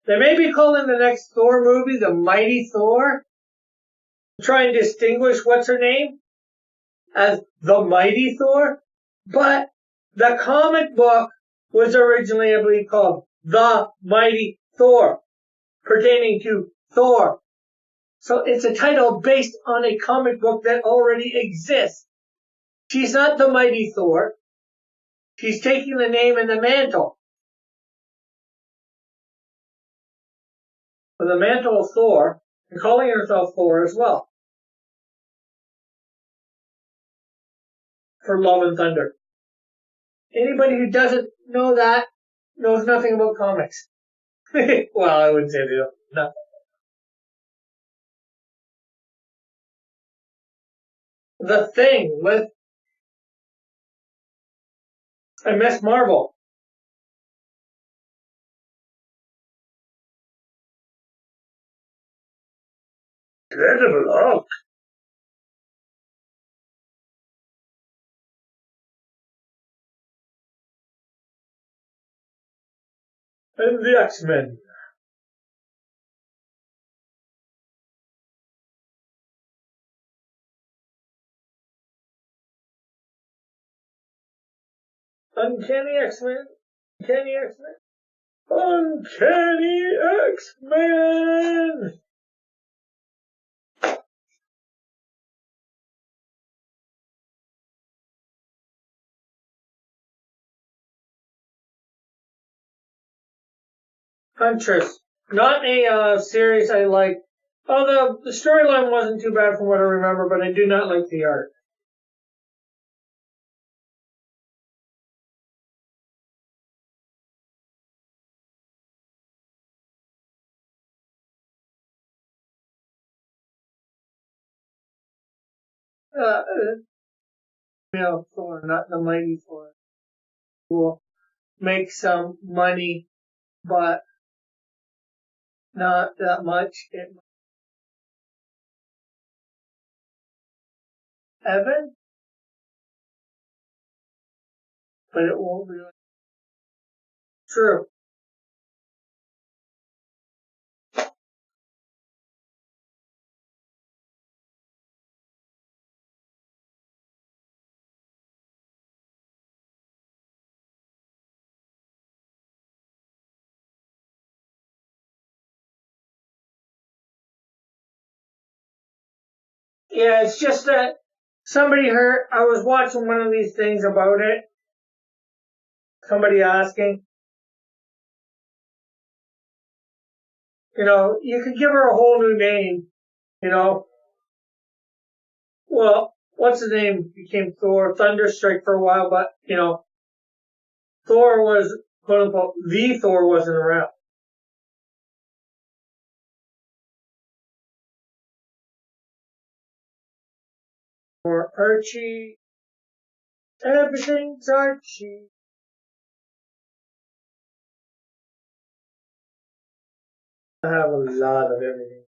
They may be calling the next Thor movie the Mighty Thor. Try and distinguish what's her name as the Mighty Thor. But the comic book was originally, I believe, called The Mighty Thor, pertaining to Thor. So it's a title based on a comic book that already exists. She's not the Mighty Thor. She's taking the name and the mantle. The mantle of Thor, and calling herself Thor as well. For Love and Thunder. Anybody who doesn't know that knows nothing about comics. Well, I wouldn't say they don't. Nothing. The Thing with Miss Marvel. Incredible Hulk. And the X-Men. Uncanny X-Men. Uncanny X-Men. Uncanny X-Men. Huntress. Not a series I like. Although the storyline wasn't too bad from what I remember, but I do not like the art. Male Thor, not the Mighty Thor, will make some money, but not that much. Evan, but it won't be true. Yeah, it's just that somebody heard, I was watching one of these things about it, somebody asking, you could give her a whole new name, well, what's his name became Thor, Thunderstrike for a while, but, Thor was, quote unquote, the Thor wasn't around. Or Archie, everything's Archie. I have a lot of everything.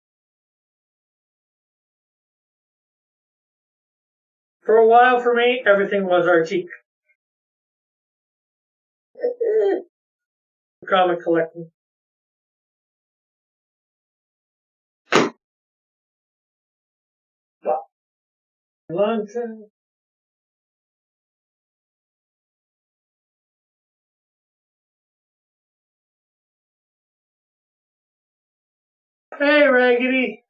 For a while for me, everything was Archie. Comic collecting. London. Hey, Raggedy.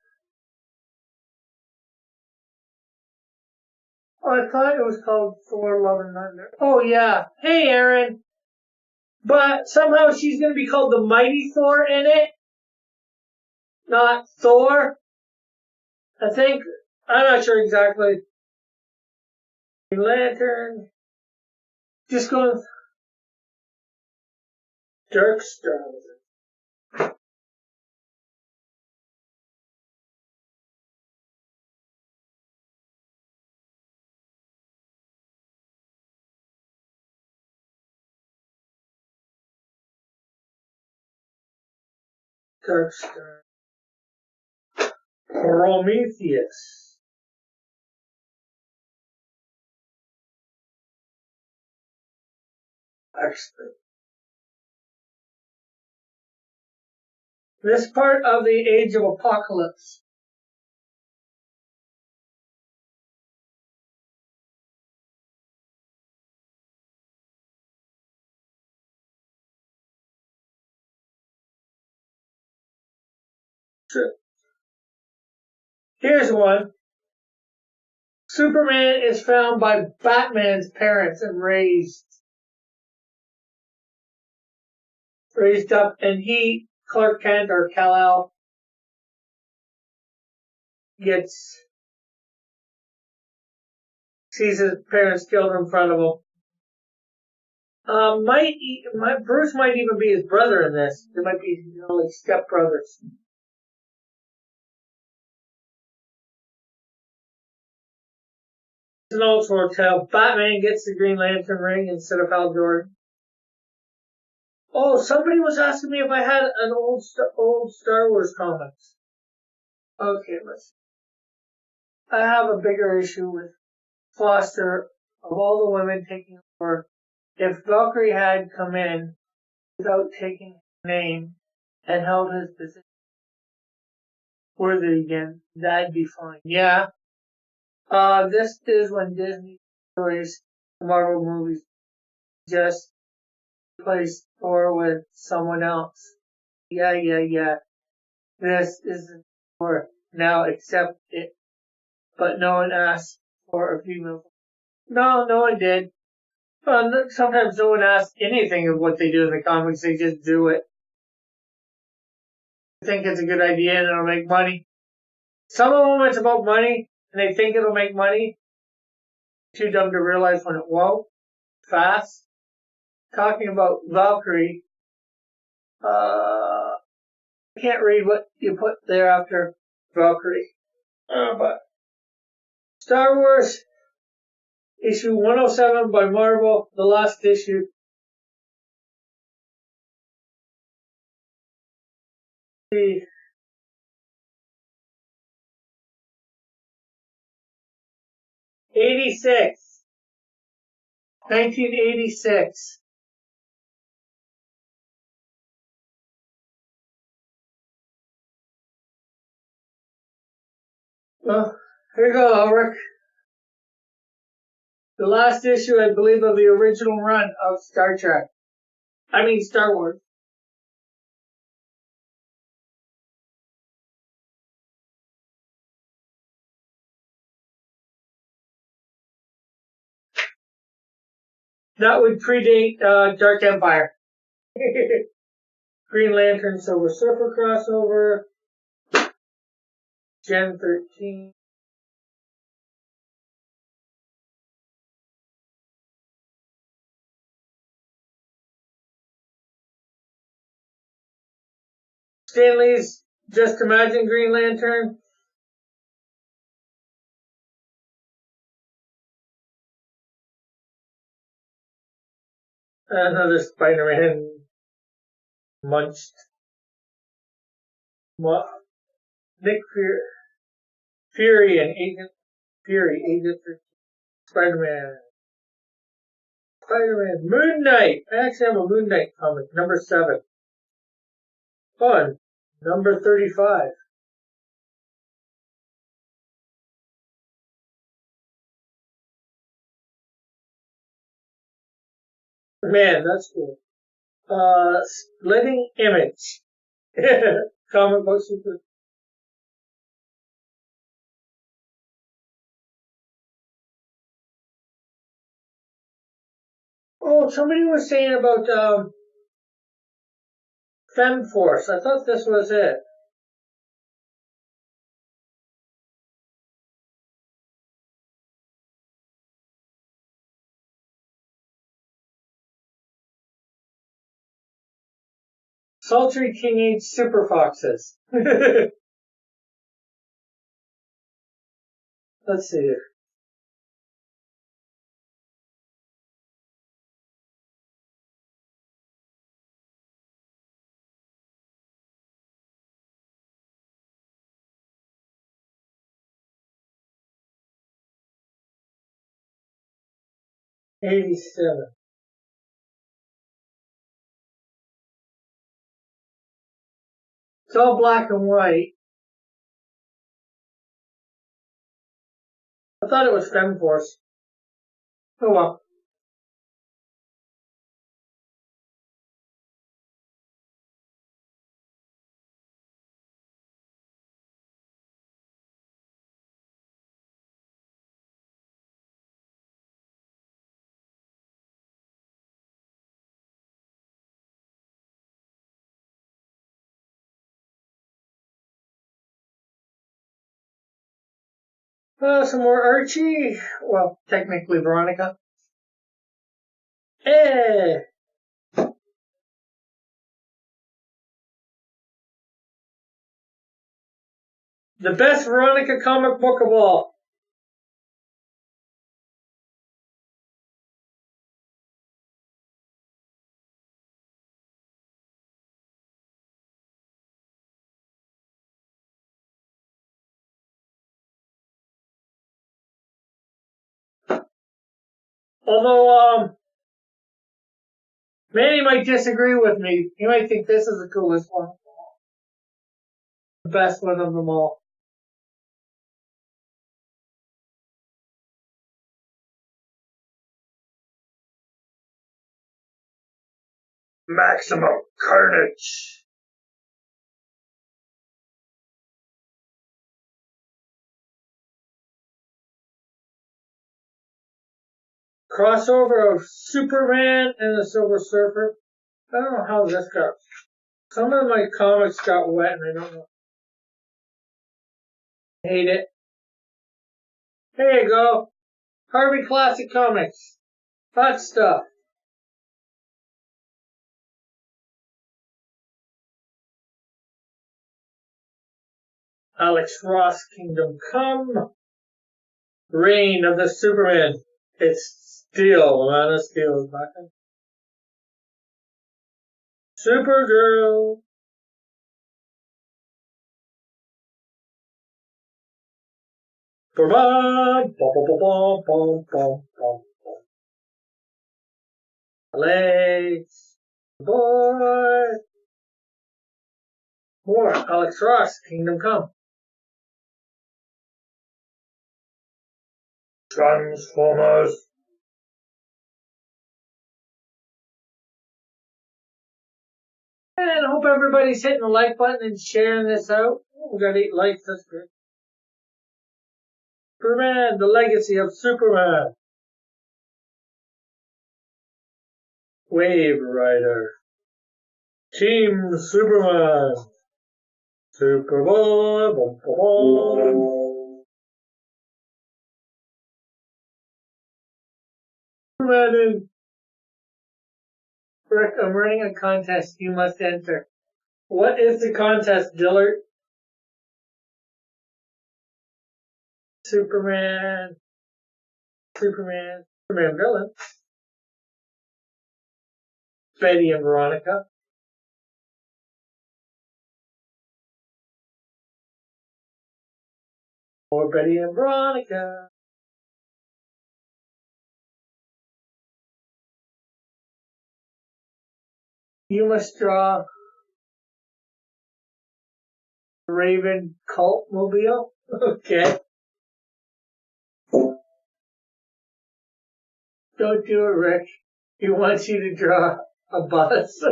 Oh, I thought it was called Thor Love and Thunder. Oh, yeah. Hey, Aaron. But somehow she's going to be called the Mighty Thor in it, not Thor. I think, I'm not sure exactly. Green Lantern. Just going. Dirkster. Dirkster. Prometheus. Expert. This part of the Age of Apocalypse. Here's one. Superman is found by Batman's parents and raised up, and Clark Kent or Kal-El, sees his parents killed in front of him. Bruce might even be his brother in this. They might be, like stepbrothers. It's an old sword tale. Batman gets the Green Lantern ring instead of Hal Jordan. Oh, somebody was asking me if I had an old Star Wars comics. Okay, let's. I have a bigger issue with Foster of all the women taking over. If Valkyrie had come in without taking her name and held his position worthy again, that'd be fine. Yeah. This is when Disney stories, Marvel movies, just replace Thor with someone else. Yeah. This isn't Thor. Now accept it. But no one asked for a female. No one did. Sometimes no one asks anything of what they do in the comics. They just do it. I think it's a good idea and it'll make money. Some of them it's about money and they think it'll make money. Too dumb to realize when it won't. Fast. Talking about Valkyrie. I can't read what you put there after Valkyrie. But Star Wars issue 107 by Marvel, the last issue. The 86. 1986. Well, here you go, Ulrich. The last issue, I believe, of the original run of Star Wars. That would predate Dark Empire. Green Lantern, Silver Surfer crossover. Gen 13. Stan Lee's Just Imagine Green Lantern. Another Spider-Man munched. Nick Fury and Agent 13. Spider-Man. Moon Knight. I actually have a Moon Knight comic, number 7. Fun. Number 35. Man, that's cool. Splitting Image. Comic book super. Oh, somebody was saying about FemForce. I thought this was it. Sultry Teenage Super Foxes. Let's see here. '87. It's all black and white. I thought it was FemForce. Oh well. Some more Archie. Well, technically Veronica. Eh. The best Veronica comic book of all. Although, Manny might disagree with me. He might think this is the coolest one. The best one of them all. Maximum Carnage. Crossover of Superman and the Silver Surfer. I don't know how this got. Some of my comics got wet and I don't know. Hate it. There you go. Harvey Classic Comics. Hot stuff. Alex Ross, Kingdom Come. Reign of the Superman. It's Steel. Man of Steel is back in. Supergirl. Legs. Boy. More. Alex Ross. Kingdom Come. Transformers. And I hope everybody's hitting the like button and sharing this out. We got 8 likes, that's good. Superman, the legacy of Superman. Wave Rider. Team Superman. Superboy. Boom, boom, boom. Superman in. Rick, I'm running a contest. You must enter. What is the contest, Dillard? Superman villain. Betty and Veronica. Or Betty and Veronica. You must draw the Raven cult mobile. Okay. Don't do it, Rick. He wants you to draw a bus.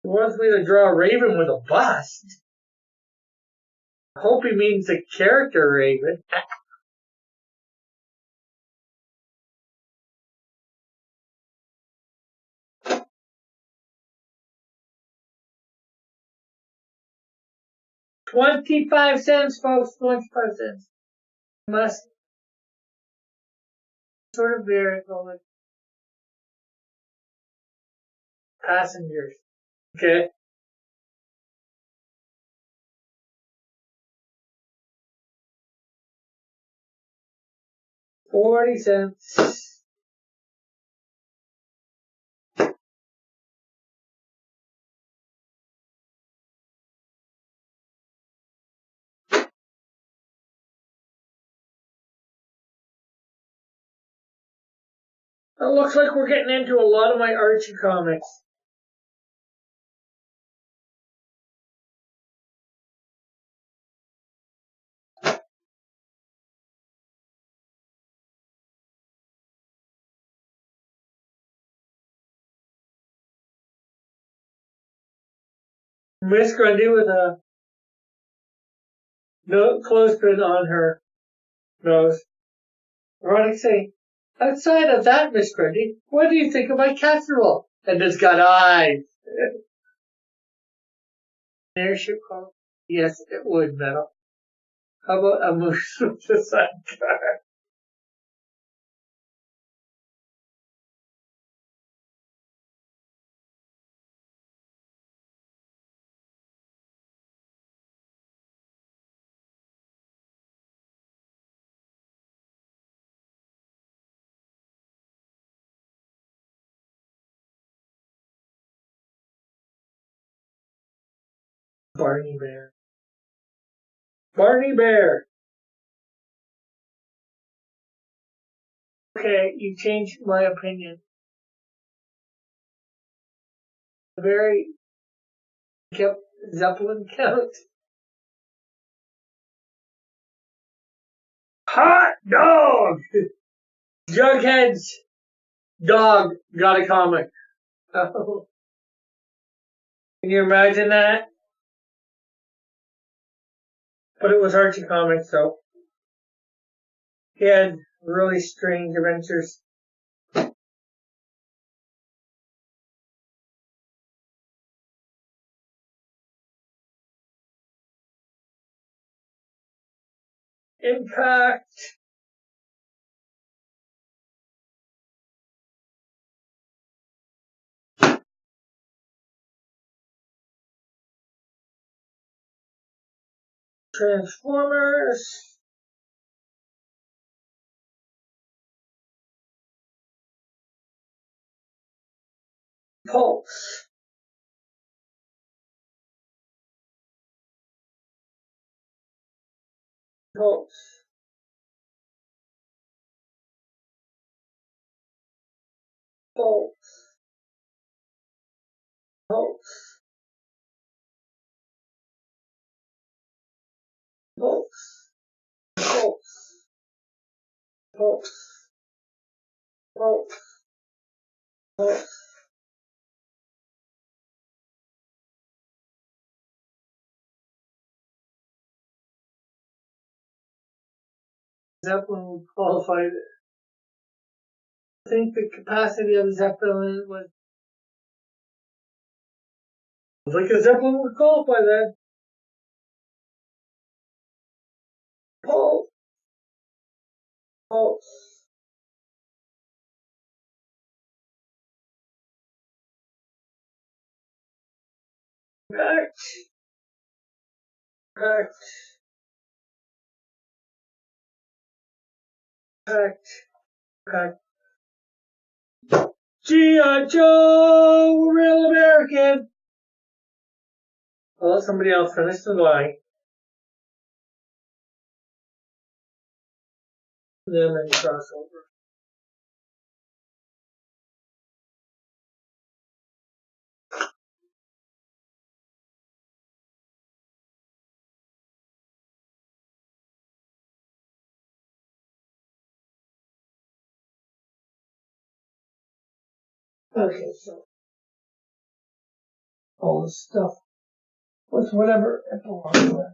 He wants me to draw a Raven with a bust. I hope he means the character Raven. $0.25, folks. 25 cents. Must sort of vehicle with passengers. Okay. $0.40. It looks like we're getting into a lot of my Archie comics. Miss Grundy with a clothespin on her nose. Veronica saying, outside of that, Miss Grundy, what do you think of my casserole? And it's got eyes. An airship call? Yes, it would, Metal. How about a moose with a sidecar? Barney Bear. Barney Bear. Okay, you changed my opinion. Very kept Zeppelin count. Hot dog! Jughead's dog got a comic. Oh. Can you imagine that? But it was Archie Comics, so he had really strange adventures. Impact. Transformers. Pulse. Pulse. Pulse. Pulse. Pulse. Pulse. Pulse. Pulse. Pulse. Zeppelin qualified. I think the capacity of the Zeppelin was like a Zeppelin would qualify that. Pulse. Pulse. Packed. Packed. Packed. Packed. G.I. Joe, we're real American. I'll let somebody else finish the line. Then I cross over. Okay, so all this stuff with whatever it belongs with.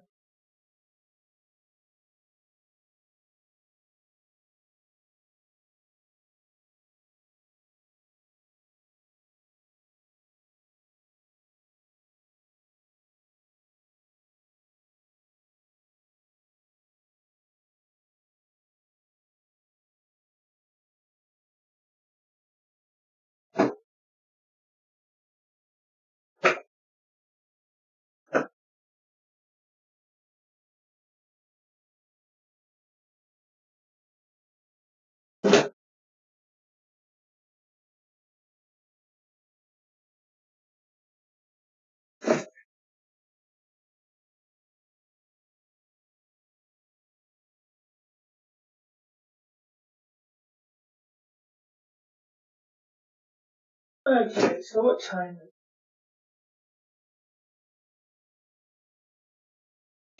Okay, so what time is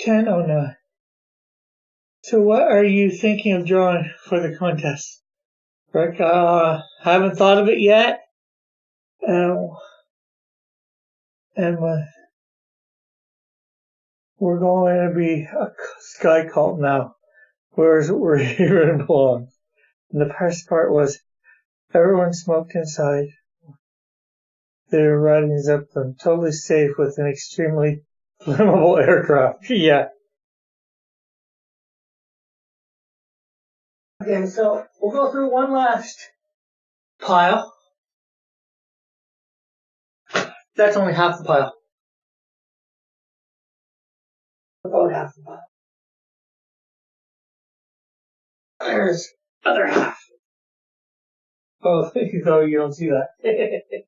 it? 10:09. So what are you thinking of drawing for the contest? Rick, haven't thought of it yet. And we're going to be a sky cult now. Whereas we're here and belong. And the best part was everyone smoked inside. They were riding Zeppelin, totally safe with an extremely flammable aircraft. Yeah. Okay, so we'll go through one last pile. That's only half the pile. About half the pile. There's the other half. Oh, no, you don't see that.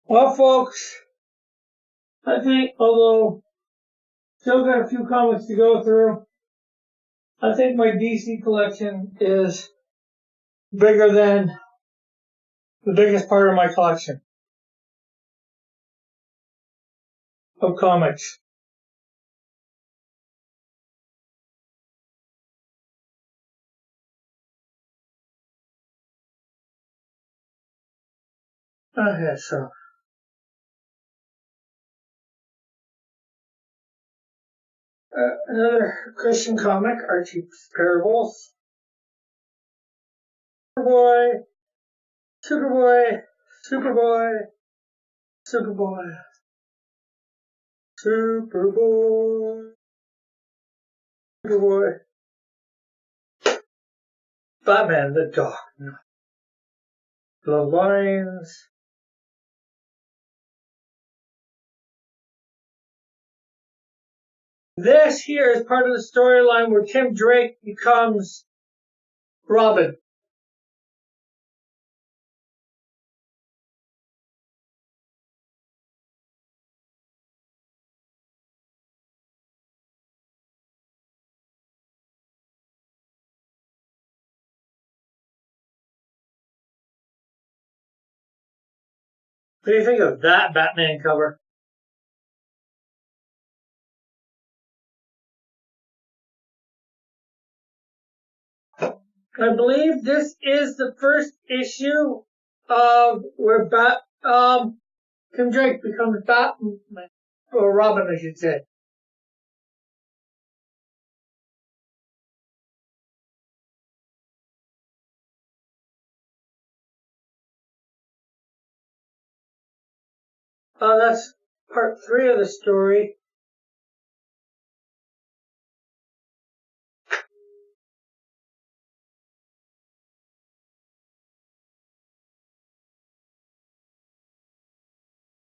Well, folks, I think, although still got a few comics to go through, I think my DC collection is bigger than the biggest part of my collection of comics. Okay, so another Christian comic, Archie's Parables. Superboy, Superboy, Superboy, Superboy, Superboy, Superboy. Batman the Dark Knight. Bloodlines. This here is part of the storyline where Tim Drake becomes Robin. What do you think of that Batman cover? I believe this is the first issue of where Tim Drake becomes Batman, or Robin, I should say. That's part 3 of the story.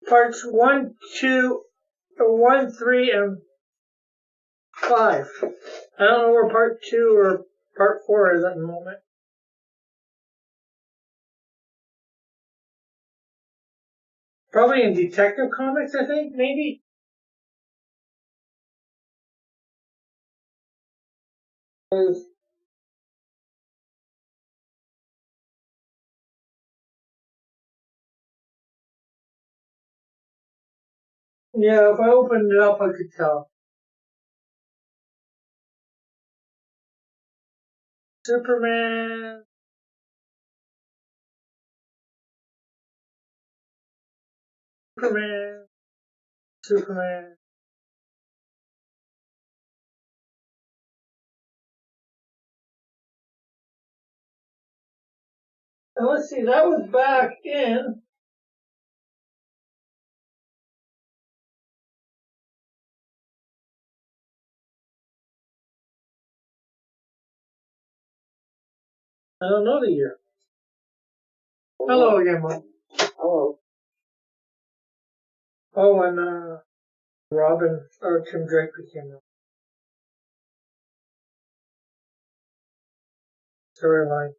Parts 1, 2, 1, 3, and 5. I don't know where part 2 or part 4 is at the moment. Probably in Detective Comics, I think, maybe. Yeah, if I opened it up, I could tell. Superman. Superman. Superman. And let's see, that was back in. I don't know the year. Hello again, Mom. Hello. Oh, and Robin or Tim Drake became the storyline.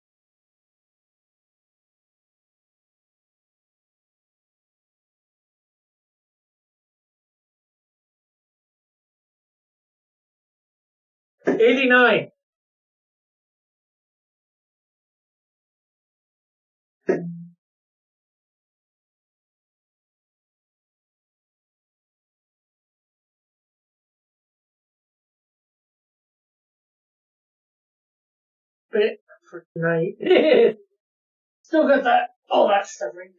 '89. Bit for tonight. Still got all that stuff right.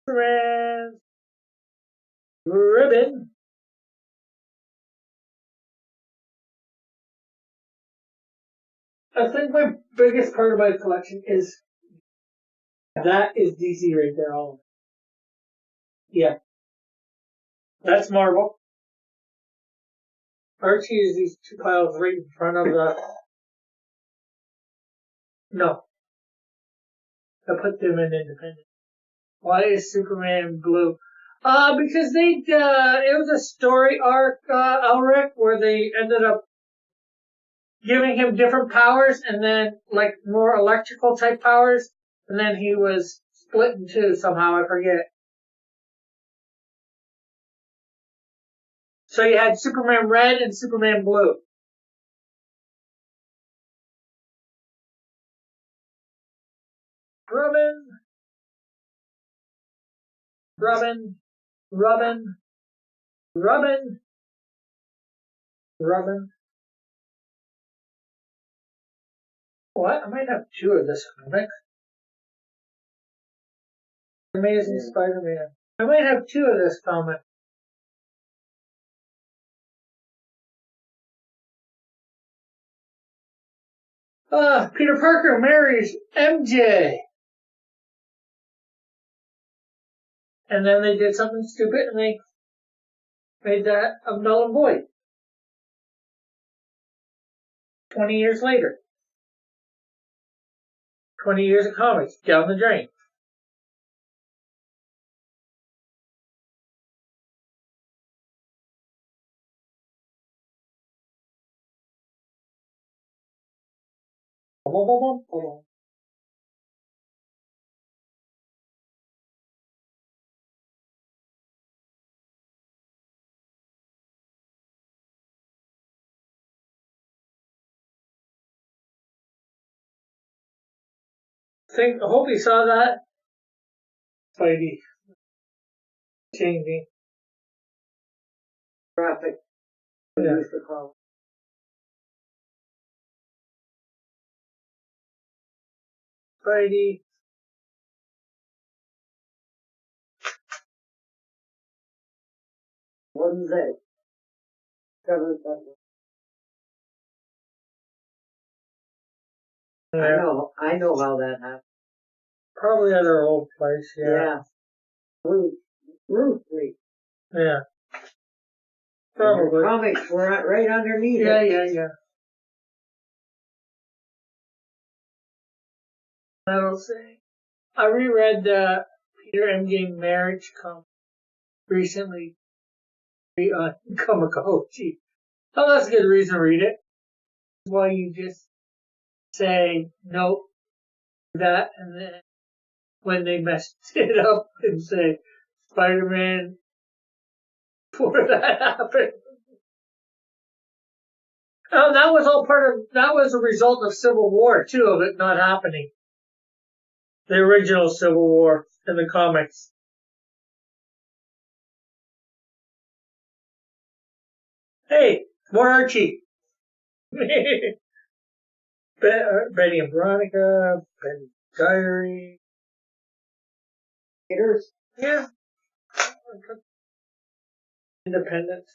Superman, Ribbon. I think my biggest part of my collection is that is DC right there, all of it. Yeah. That's Marvel. Archie is these 2 piles right in front of the. No. I put them in independent. Why is Superman blue? Because it was a story arc, Elric, where they ended up giving him different powers and then, like, more electrical type powers, and then he was split in 2 somehow, I forget. So you had Superman Red and Superman Blue. Robin. What? I might have 2 of this comic. Amazing Spider-Man. I might have 2 of this comic. Peter Parker marries MJ. And then they did something stupid and they made that of null and void. 20 years later. 20 years of comics down the drain. I hope you saw that. Spidey changing. Traffic. Yeah. Used to call. Spidey. Wasn't they? Covered that. Yeah. I know how that happened. Probably at our old place, yeah. Roof leak. Yeah. Probably. Comics were right underneath Yeah, it. yeah. That'll say. I reread the Peter Endgame marriage comic recently on Comicology. Oh, that's a good reason to read it. That's why you just say no to that, and then when they messed it up and say Spider-Man before that happened. Oh, that was a result of Civil War too, of it not happening. The original Civil War in the comics. Hey, more Archie. Betty and Veronica, Betty's Diary. Yeah. Independent.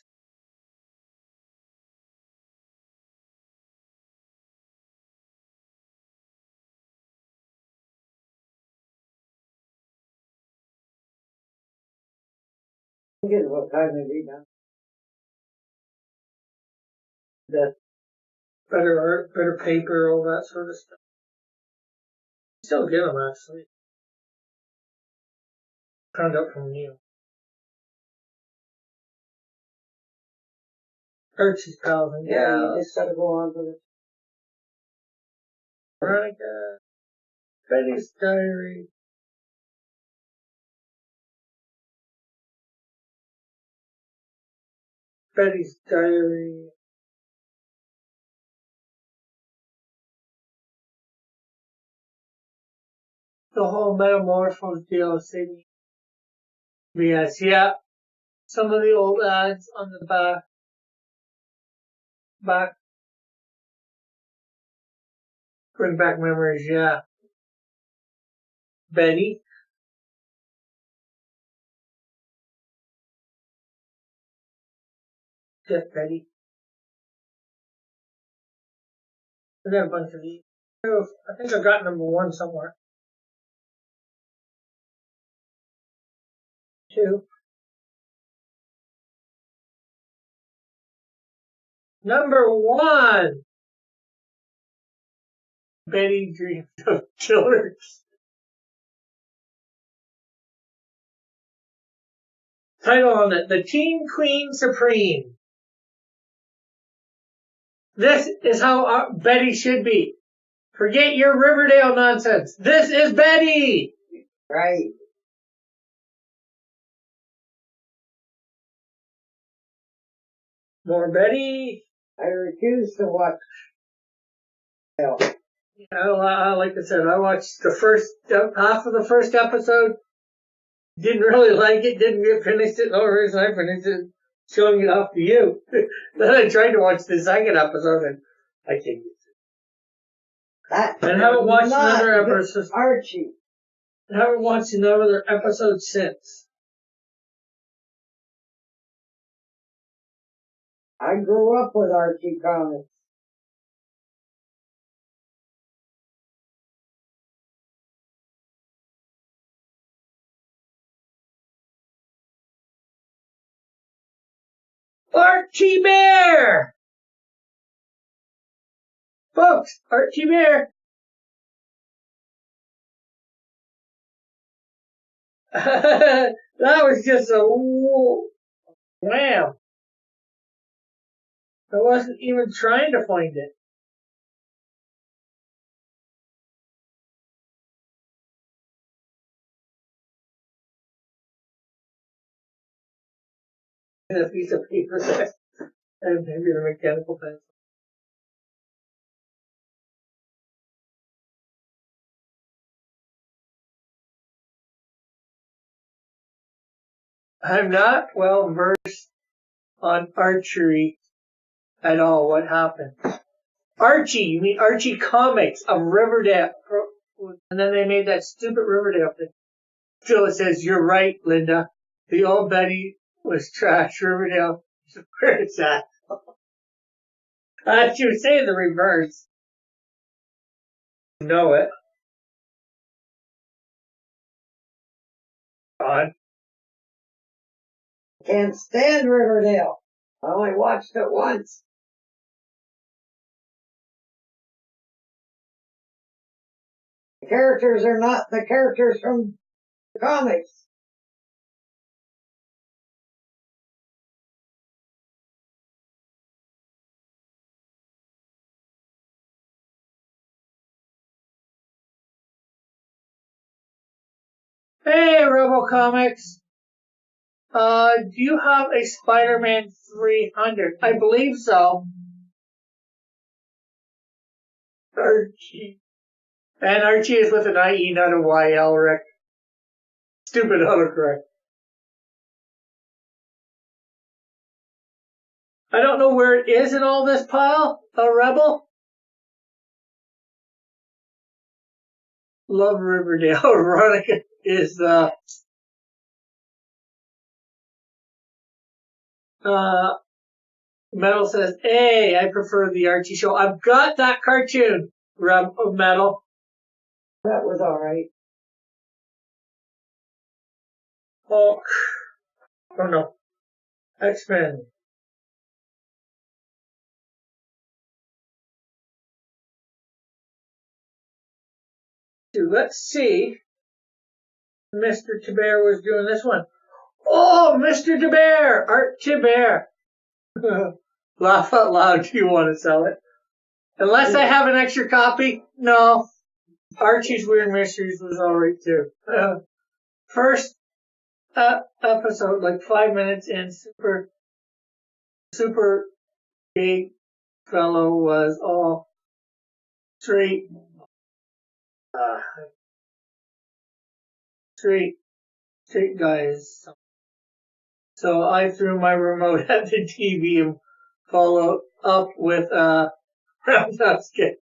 Forget what time they read now. The Better art, better paper, all that sort of stuff. Still get them, actually. Found out from Neil. Archie's pals. yeah, you just gotta go on with it. Veronica. Betty's Diary. Betty's Diary. The whole Metamorphose DLC. Yes, yeah. Some of the old ads on the back, bring back memories, yeah. Betty. Just Betty. I got a bunch of these. I think I got number 1 somewhere. 2. Number 1. Betty dreamed of killers. Title on it, The Teen Queen Supreme. This is how Betty should be. Forget your Riverdale nonsense. This is Betty! Right. More Betty. I refuse to watch. Like I said, I watched the first half of the first episode. Didn't really like it. Didn't get finished it. The only reason I finished it, showing it off to you. Then I tried to watch the second episode and I can't get it. And haven't watched another episode. Archie. I haven't watched another episode since. I grew up with Archie comics. Archie Bear! Folks, Archie Bear. That was just a wham. I wasn't even trying to find it. And a piece of paper there. And maybe a mechanical pencil. I'm not well versed on archery at all. What happened? Archie, you mean Archie Comics of Riverdale. And then they made that stupid Riverdale thing. Phyllis says, you're right, Linda. The old Betty was trash. Riverdale, where is that? She was saying the reverse. Know it. God. Can't stand Riverdale. I only watched it once. The characters are not the characters from the comics. Hey, Rebel Comics. Do you have a Spider-Man 300? I believe so. Archie. And Archie is with an IE, not a YL, Rick. Stupid autocorrect. I don't know where it is in all this pile. A Rebel? Love Riverdale. Veronica is, Metal says, hey, I prefer the Archie show. I've got that cartoon, Metal. That was alright. Hulk. Oh no. X-Men. Let's see. Mr. Tiber was doing this one. Oh, Mr. Tiber! Art Tiber. Laugh out loud. Do you want to sell it? Unless I have an extra copy. No. Archie's Weird Mysteries was alright too. First episode, like 5 minutes in, super gay fellow was all straight guys. So I threw my remote at the TV and followed up with Roundhouse Kick.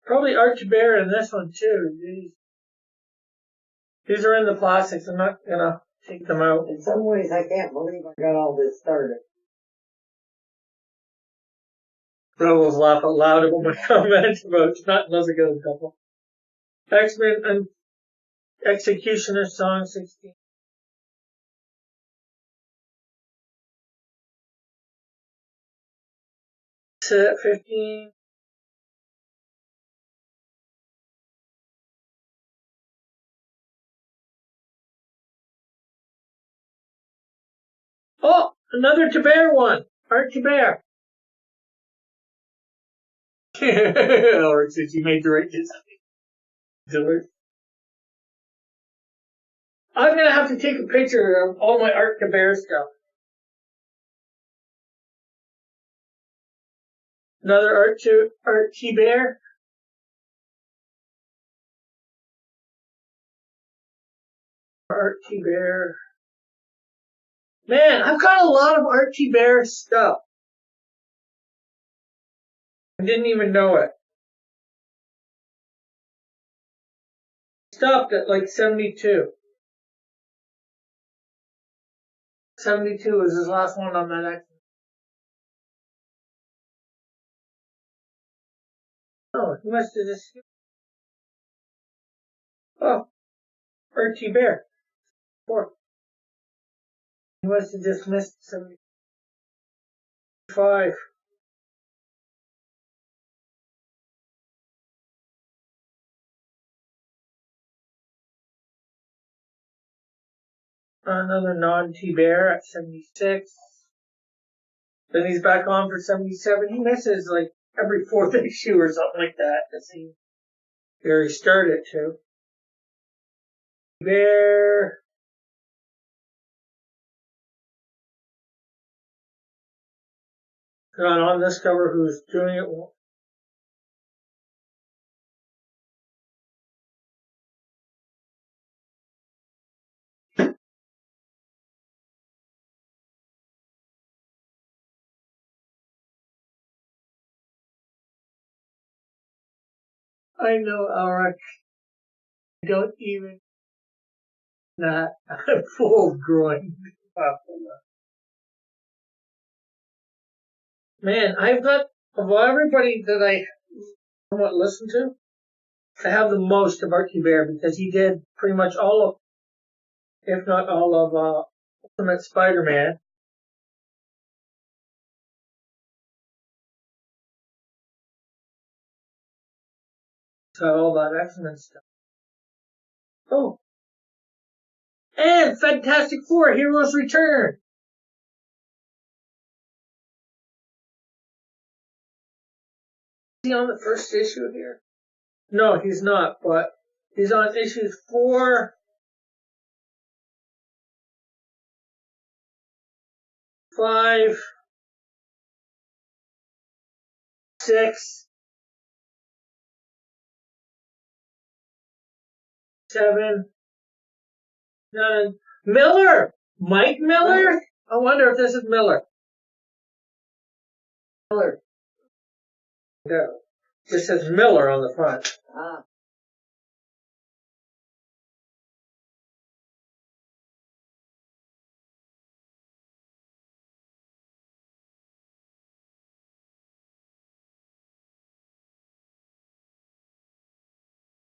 Probably Archie Bear in this one too. These are in the plastics. I'm not gonna take them out. In some ways, I can't believe I got all this started. Rebels laugh out loud about my comment about not unless I get a couple. X-Men and Executioner Song 16. Set 15. Oh, another Tiber one. Art Tiber. Elric says you made the right decision. I'm gonna have to take a picture of all my Art Tiber stuff. Another Art Tiber. Art Tiber. Man, I've got a lot of Art Tiber stuff. I didn't even know it. Stopped at like 72. 72 was his last one on that X. Oh, he must have just. Oh, Art Tiber. 4. He must have just missed 70. 5. Another non-T-Bear at 76. Then he's back on for 77. He misses like every 4th issue or something like that. Where he started to. Bear. Not on this cover who's doing it. I know, Alric. I don't even. Not. I'm full of groin. Man, I've got, of everybody that I somewhat listen to, I have the most of Archie Bear because he did pretty much all of, if not all of, Ultimate Spider-Man. Got all that X-Men stuff. Oh. And Fantastic Four, Heroes Return. Is he on the first issue here? No, he's not, but he's on issues 4, 5, 6, 7, 9. Miller! Mike Miller? I wonder if this is Miller. Miller. Yeah. This says Miller on the front. Ah.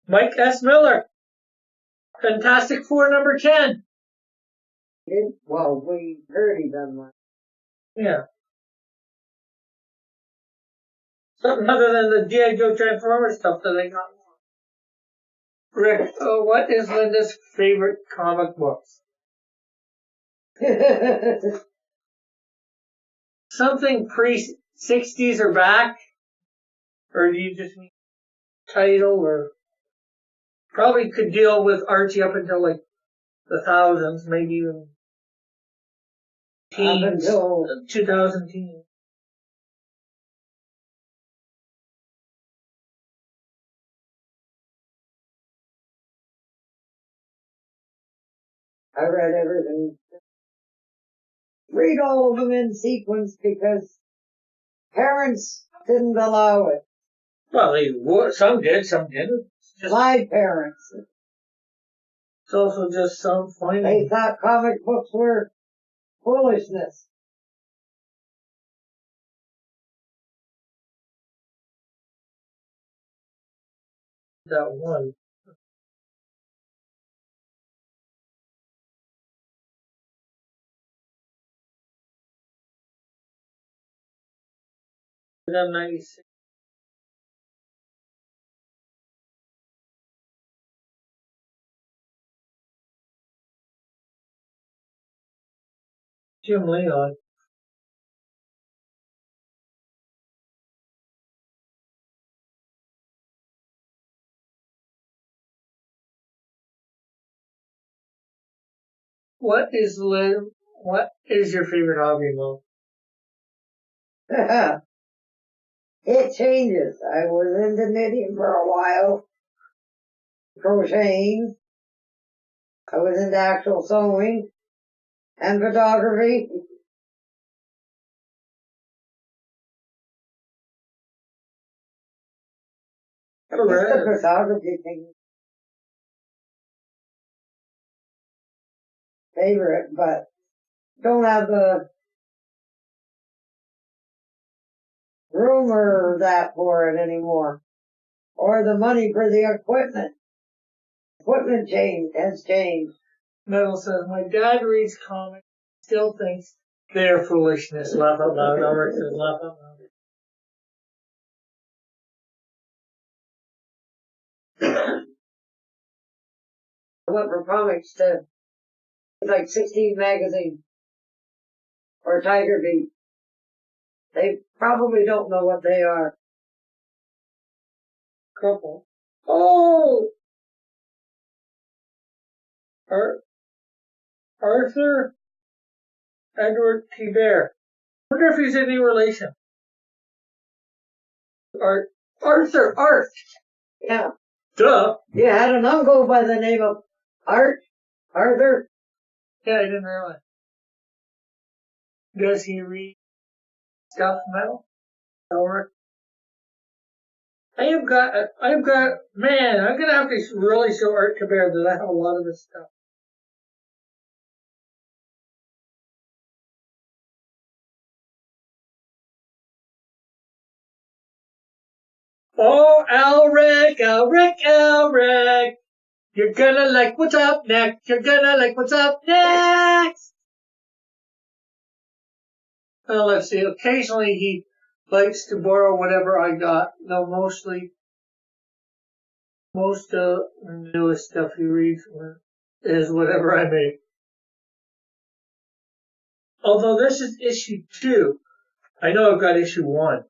Mike S. Miller. Fantastic Four number 10. Well, we heard he done one. Yeah. Something other than the G.I. Joe Transformers stuff that I got. Rick, what is Linda's favorite comic books? Something pre-60s or back? Or do you just need title? Or probably could deal with Archie up until like the thousands, maybe even teens, 2000 teens. I read everything. Read all of them in sequence because parents didn't allow it. Well, some did, some didn't. My parents. It's also just some finding. They thought comic books were foolishness. That one. Them 96. Jim Leon. What is your favorite hobby, Mo? It changes. I was into knitting for a while, crocheting. I was into actual sewing and photography. It's the photography thing. Favorite, but don't have the room or that for it anymore. Or the money for the equipment. Equipment has changed. Metal says, my dad reads comics, still thinks Their foolishness. Laugh out loud. Ulrich says, laugh out loud. I went from comics to like 16 magazine or Tiger Beat. They probably don't know what they are. Couple. Oh! Arthur Edward Thibert. I wonder if he's any relation. Arthur. Yeah. Duh. You had an uncle by the name of Arthur. Yeah, I didn't realize. Does he read stuff metal? Or I've got, man, I'm gonna have to really show Art Thibert that I have a lot of this stuff. Oh, Alric. You're gonna like what's up next. Well, let's see. Occasionally he likes to borrow whatever I got. Though most of the newest stuff he reads is whatever I make. Although this is issue 2. I know I've got issue 1.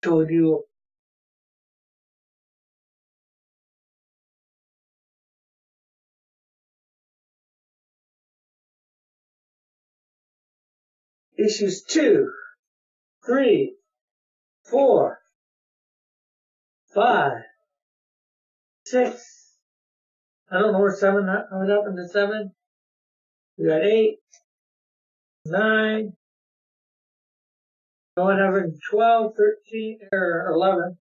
Told you. Issues 2, 3, 4, 5, 6. I don't know where 7, what happened to 7. We got 8, 9, what happened 12, 13, or 11.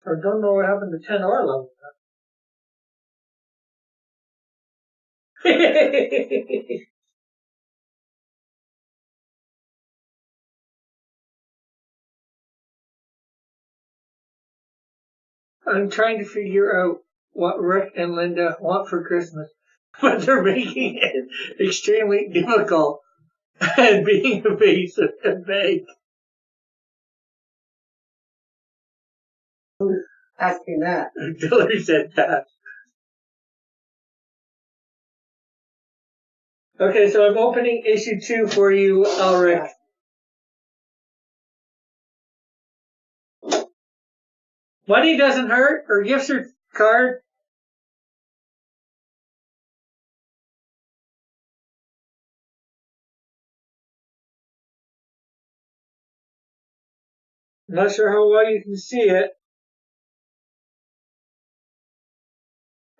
Or don't know what happened to 10 or 11. I'm trying to figure out what Rick and Linda want for Christmas, but they're making it extremely difficult and being evasive and vague. Who's asking that? Diller said that. Okay, so I'm opening issue 2 for you, Ulrich. Money doesn't hurt, or gift card. I'm not sure how well you can see it.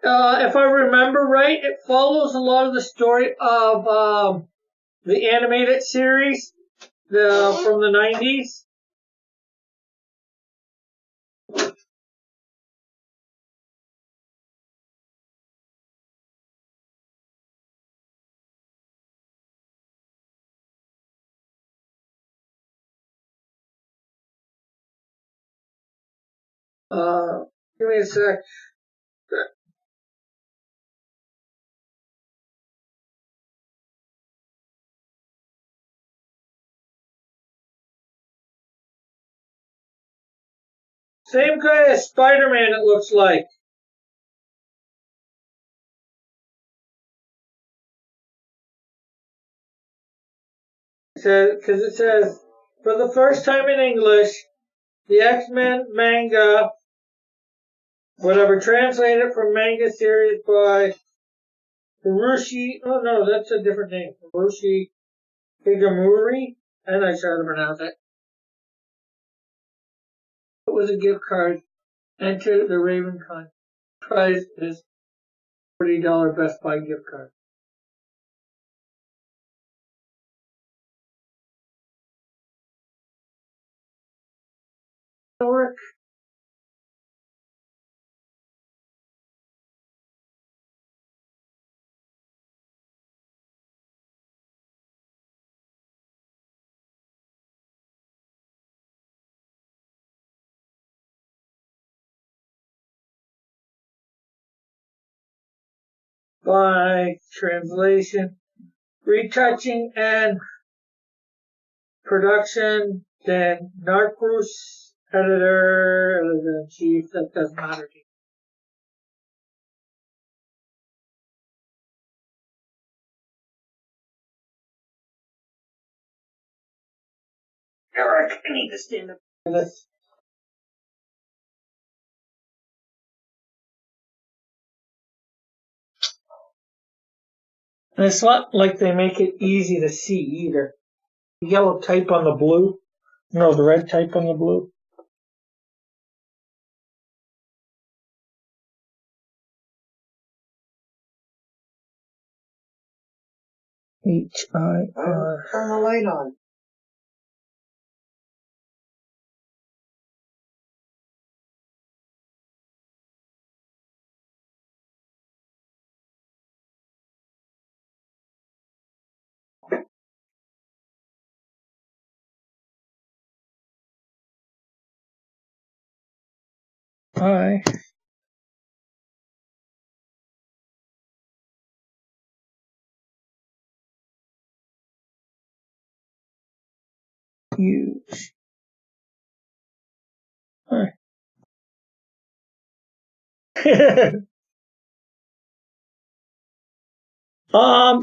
If I remember right, it follows a lot of the story of the animated series from the 90s. Give me a sec. Same guy as Spider-Man, it looks like. Because it says, for the first time in English, the X-Men manga, whatever, translated from manga series by Hiroshi, oh no, that's a different name. Hiroshi Higamuri, and I try to pronounce it. It was a gift card. Enter the RavenCon. Prize is $40 Best Buy gift card. Ulrich? by translation, retouching, and production. Then Narcos, editor-in-chief. That doesn't matter to you. Eric, I need to stand up for this. And it's not like they make it easy to see either. The yellow type on the blue. No, the red type on the blue. H-I-R. Turn the light on. I use.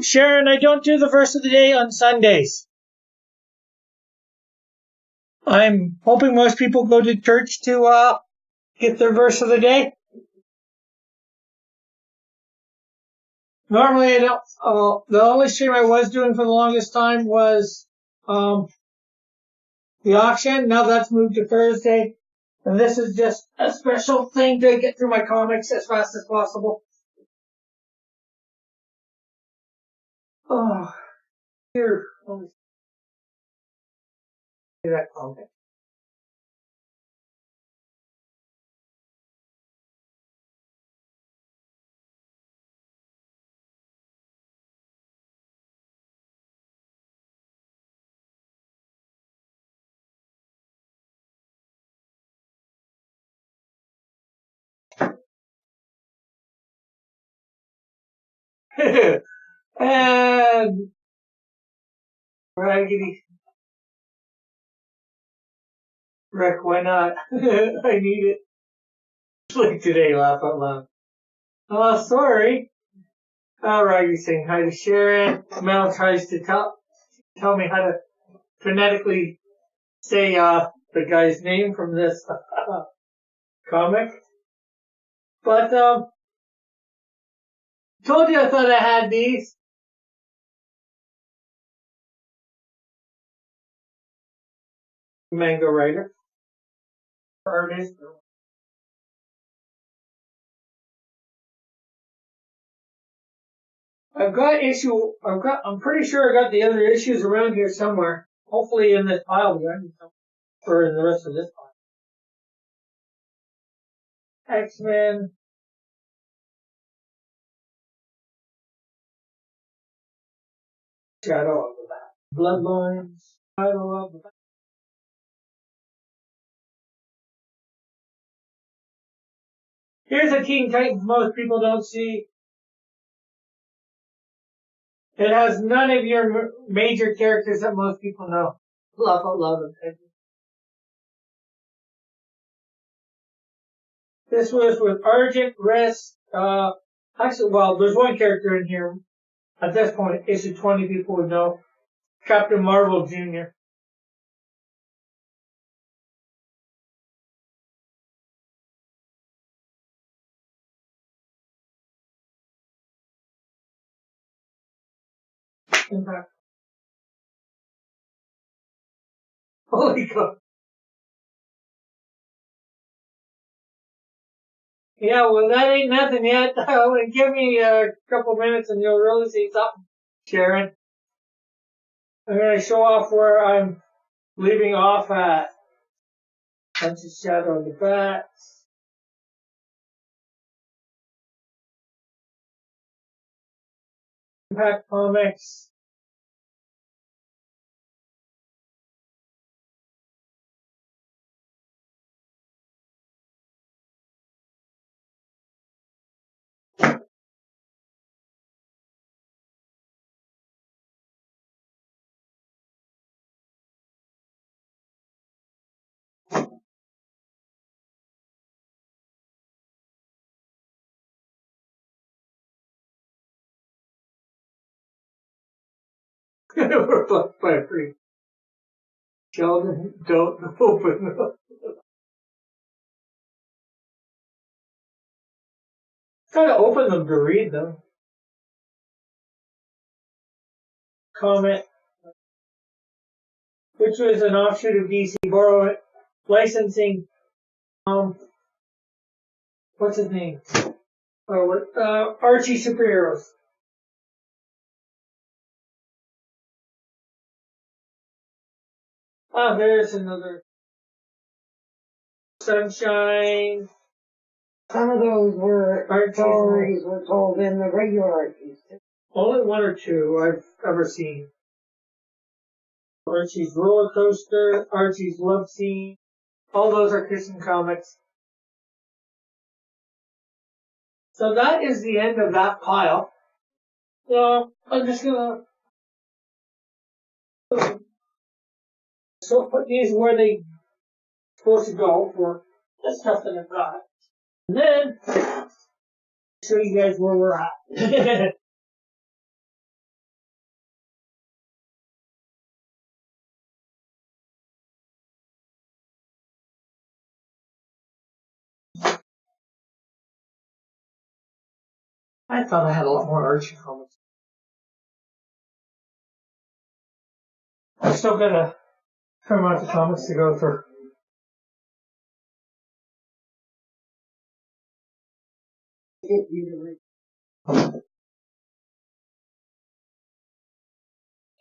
Sharon, I don't do the verse of the day on Sundays. I'm hoping most people go to church to get their verse of the day. Normally I don't. The only stream I was doing for the longest time was the auction. Now that's moved to Thursday. And this is just a special thing to get through my comics as fast as possible. Oh, here. Let me see that comic. And Raggedy Rick, why not? I need it. Like today, laugh out loud. Oh, sorry. Raggedy saying hi to Sharon. Mel tries to tell me how to phonetically say the guy's name from this comic. But told you I thought I had these. Manga writer, artist. I'm pretty sure I got the other issues around here somewhere. Hopefully in this pile behind or in the rest of this pile. X-Men. Shadow of the Bat. Bloodlines. Shadow of the Bat. Here's a Teen Titans most people don't see. It has none of your major characters that most people know. Love it. This was with Argent Rest. Actually, well, there's one character in here. At this point, issue 20 people would know. Captain Marvel Jr. Impact. Holy God. Yeah, well, that ain't nothing yet. Give me a couple minutes and you'll really see something, Sharon. I'm going to show off where I'm leaving off at. Bunch of Shadow of the Bat. Impact Comics. We're blocked by a freak. Sheldon, don't open up. Gotta open them to read them. Comment. Which was an offshoot of DC Borrow licensing. What's his name? Archie Superheroes. Ah, there's another. Sunshine. Some of those were stories were told in the regular Archies. Only one or two I've ever seen. Archie's Roller Coaster, Archie's Love Scene. All those are Christian comics. So that is the end of that pile. So I'm just gonna put these where they're supposed to go for the stuff that I've got. And then show you guys where we're at. I thought I had a lot more Archie comics. I still got a fair amount of comics to go through.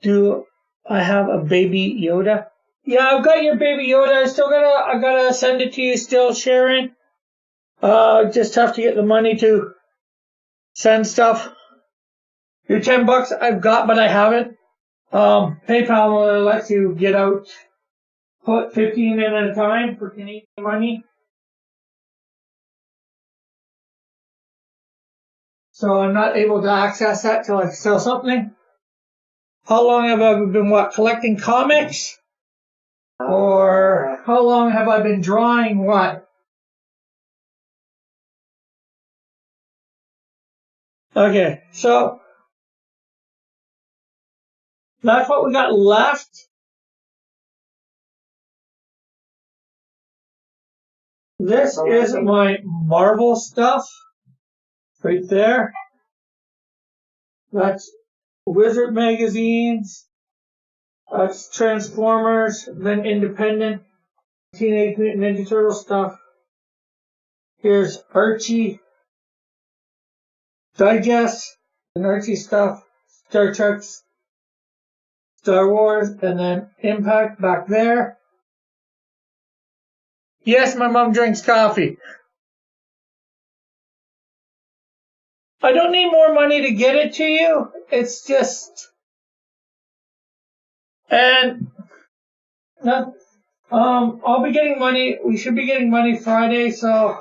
Do I have a baby Yoda? Yeah, I've got your baby Yoda. I gotta send it to you still, Sharon. Just have to get the money to send stuff. Your $10 I've got, but I haven't. PayPal lets you get out, put 15 in at a time for Canadian money. So I'm not able to access that till I sell something. How long have I been collecting comics? Or how long have I been drawing what? Okay, so that's what we got left. This is my Marvel stuff. Right there. That's Wizard magazines. That's Transformers, then Independent, Teenage Mutant Ninja Turtle stuff. Here's Archie Digest and Archie stuff, Star Trek, Star Wars, and then Impact back there. Yes, my mom drinks coffee. I don't need more money to get it to you. It's just, and I'll be getting money. We should be getting money Friday. So,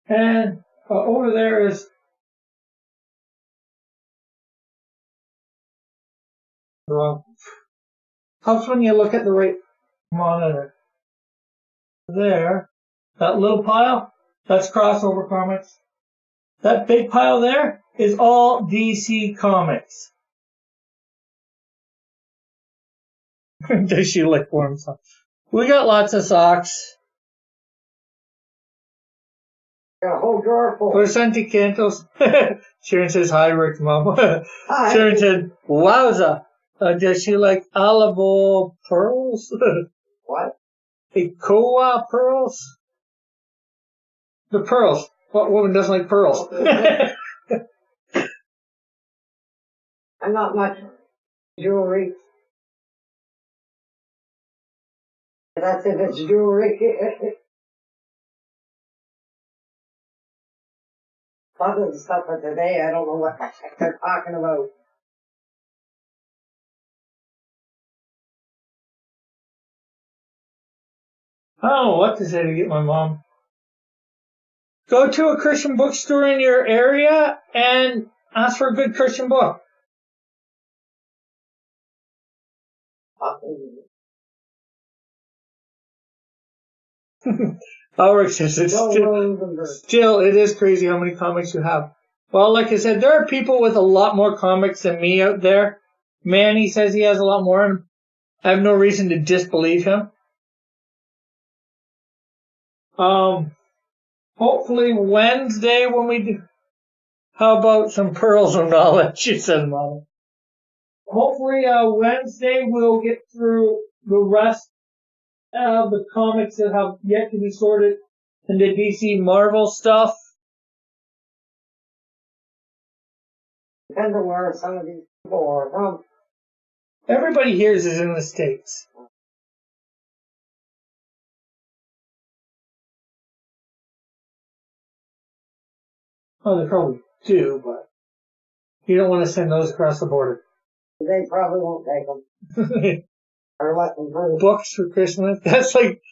and over there is wrong. Helps when you look at the right monitor. There, that little pile, that's crossover comics. That big pile there is all DC Comics. Does she lick worms? We got lots of socks. Got a whole drawer full. Santi Cantos. Sharon says hi, Rick's mom. Hi. Sharon said, wowza. Does she like Alamo pearls? What? Ikoa pearls? The pearls. What woman doesn't like pearls? I'm not much jewelry. That's if it's jewelry. Lot of the stuff for today, I don't know what the heck they're talking about. I don't know what to say to get my mom. Go to a Christian bookstore in your area and ask for a good Christian book. Ulrich says it's still, it is crazy how many comics you have. Well, like I said, there are people with a lot more comics than me out there. Manny says he has a lot more, and I have no reason to disbelieve him. Hopefully Wednesday when we do. How about some pearls of knowledge? She said, Mama. Hopefully Wednesday we'll get through the rest of the comics that have yet to be sorted into DC Marvel stuff. Depends on where some of these people are from. Everybody here is in the States. Oh, they probably do, but you don't want to send those across the border. They probably won't take them. Or let them through. Books for Christmas? That's like,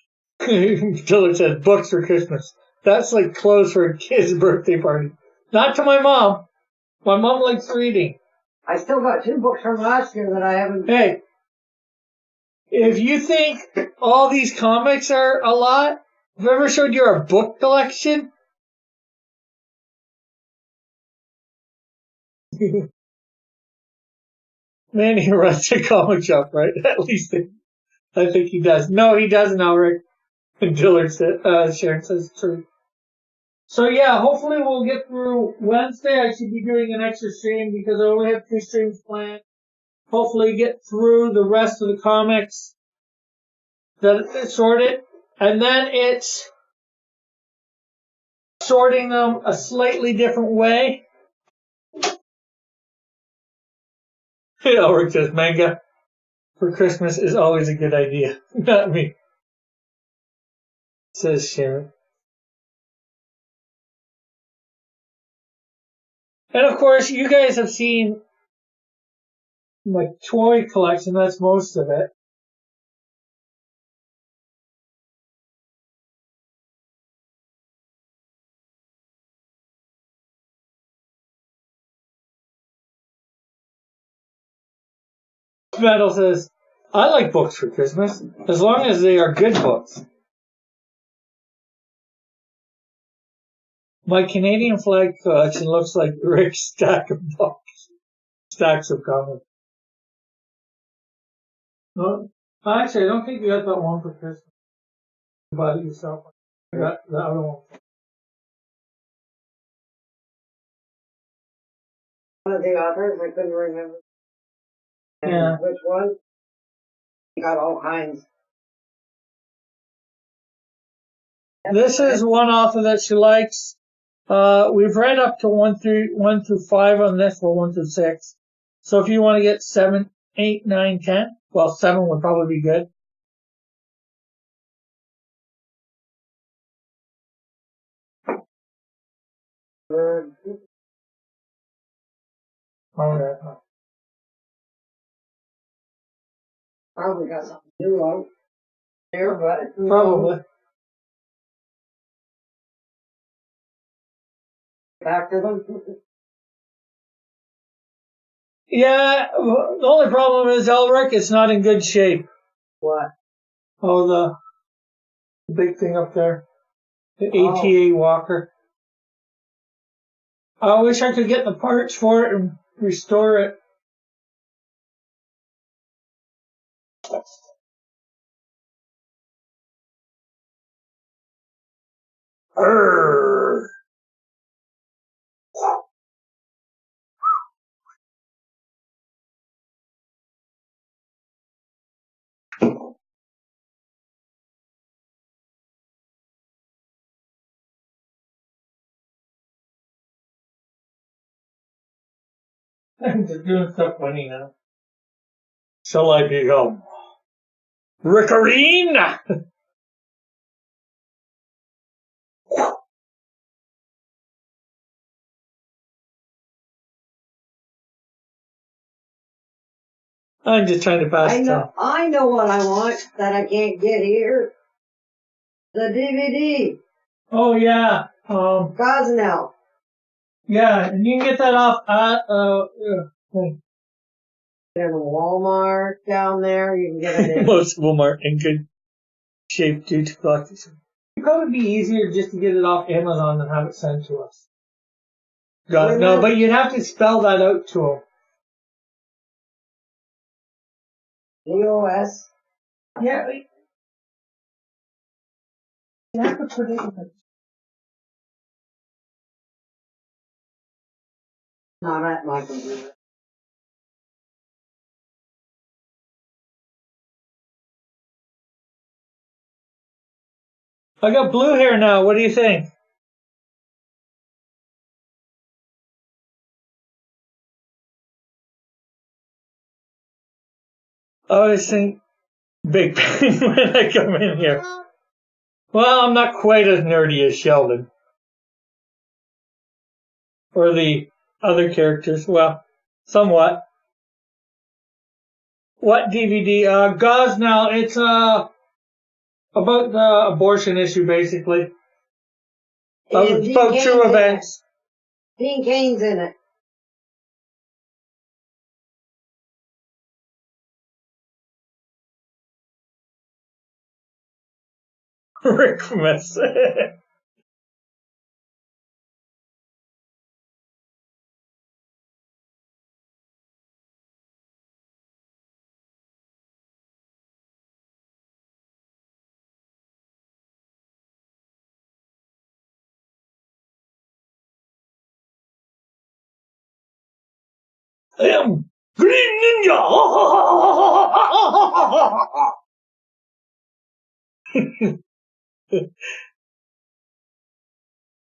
Dillard said, books for Christmas. That's like clothes for a kid's birthday party. Not to my mom. My mom likes reading. I still got 2 books from last year that I haven't. Hey, if you think all these comics are a lot, have I ever showed you our book collection? Manny runs a comic shop, right? At least I think he does. No, he doesn't, Rick. And Dillard said, Sharon says it's true. So yeah, hopefully we'll get through Wednesday. I should be doing an extra stream because I only have 2 streams planned. Hopefully get through the rest of the comics that it's sorted. And then it's sorting them a slightly different way. Ulrich says manga for Christmas is always a good idea. Not me. Says Sharon. And of course, you guys have seen my toy collection. That's most of it. Metal says, I like books for Christmas, as long as they are good books. My Canadian flag collection looks like Rick's stack of books. Stacks of comics. No, actually, I don't think you got that one for Christmas. You bought it yourself. I got the other one. One of the authors, I couldn't remember. Yeah. Which one? You got all kinds. This is one author that she likes. We've read up to 1 through 5 on this, or 1 through 6. So if you want to get 7, 8, 9, 10, well, 7 would probably be good. Probably got something new out there, but Probably. Back to them. Yeah, the only problem is, Elric, it's not in good shape. What? Oh, the big thing up there. The ATA walker. I wish I could get the parts for it and restore it. Arrgh. I'm just doing stuff funny now. Shall I become Rickarine? I'm just trying to pass it off. I know what I want that I can't get here. The DVD. Oh yeah. Gosnell. Yeah, and you can get that off at In Walmart down there, you can get it in. most Walmart in good shape due to collectors. It'd probably be easier just to get it off Amazon than have it sent to us. God, no, but you'd have to spell that out to them. DOS. Yeah. You have to put it in the... Not at my computer. I got blue hair now. What do you think? I always think big pain when I come in here. Well, I'm not quite as nerdy as Sheldon. Or the other characters. Well, somewhat. What DVD? Gosnell. It's about the abortion issue, basically. And Dean About Cain's true in events. it. Dean Cain's in it. Rickmas. I am Green Ninja!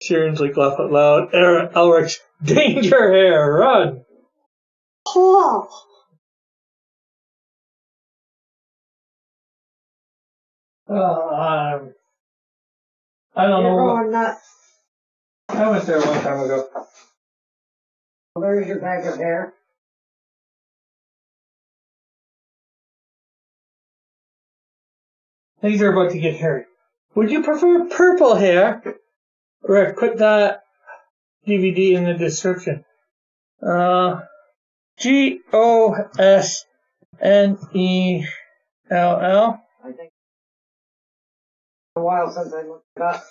Sharon's like laugh out loud. Elric's danger hair, run! I don't You're know. going nuts. I went there one time ago. There's your bag of hair. Things are about to get hairy. Would you prefer purple hair? Rick, put that DVD in the description. GOSNELL. I think a while since I looked it up.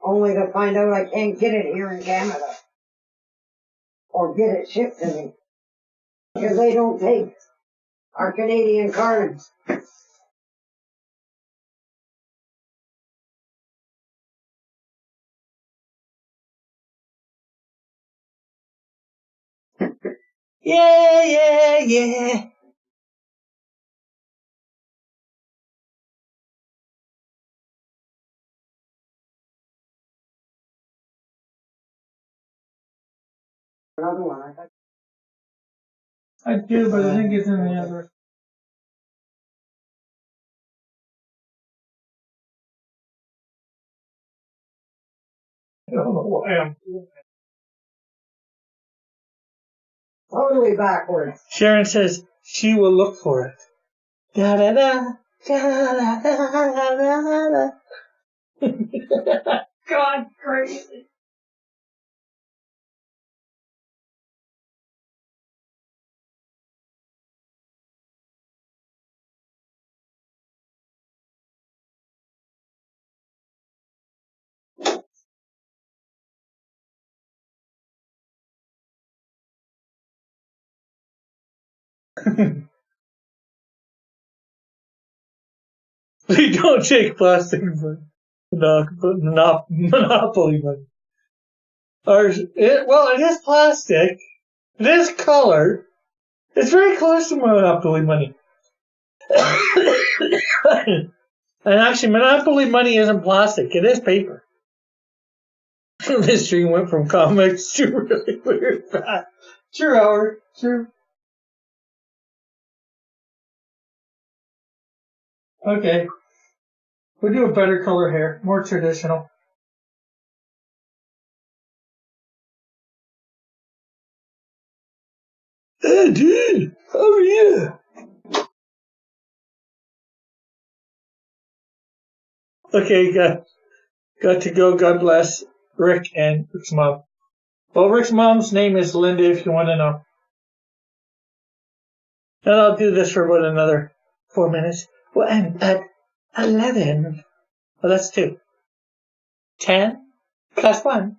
Only to find out I can't get it here in Canada. Or get it shipped to me. Because they don't take our Canadian cards. Yeah. Another one, I thought. I do, but I think it's in the other. I don't know why I'm doing that. Totally backwards. Sharon says she will look for it. Da da da. Da da da da. God, crazy. They don't take plastic Monopoly money. It is plastic. It is colored. It's very close to Monopoly money. And actually, Monopoly money isn't plastic. It is paper. This stream went from comics to really weird fat. True, Howard. True. Okay. We'll do a better color hair. More traditional. Hey, dude. Oh, yeah. Okay, got to go. God bless Rick and Rick's mom. Well, Rick's mom's name is Linda, if you want to know. And I'll do this for about another 4 minutes. Well, I'm at 11. Well, that's 2. 10 plus 1.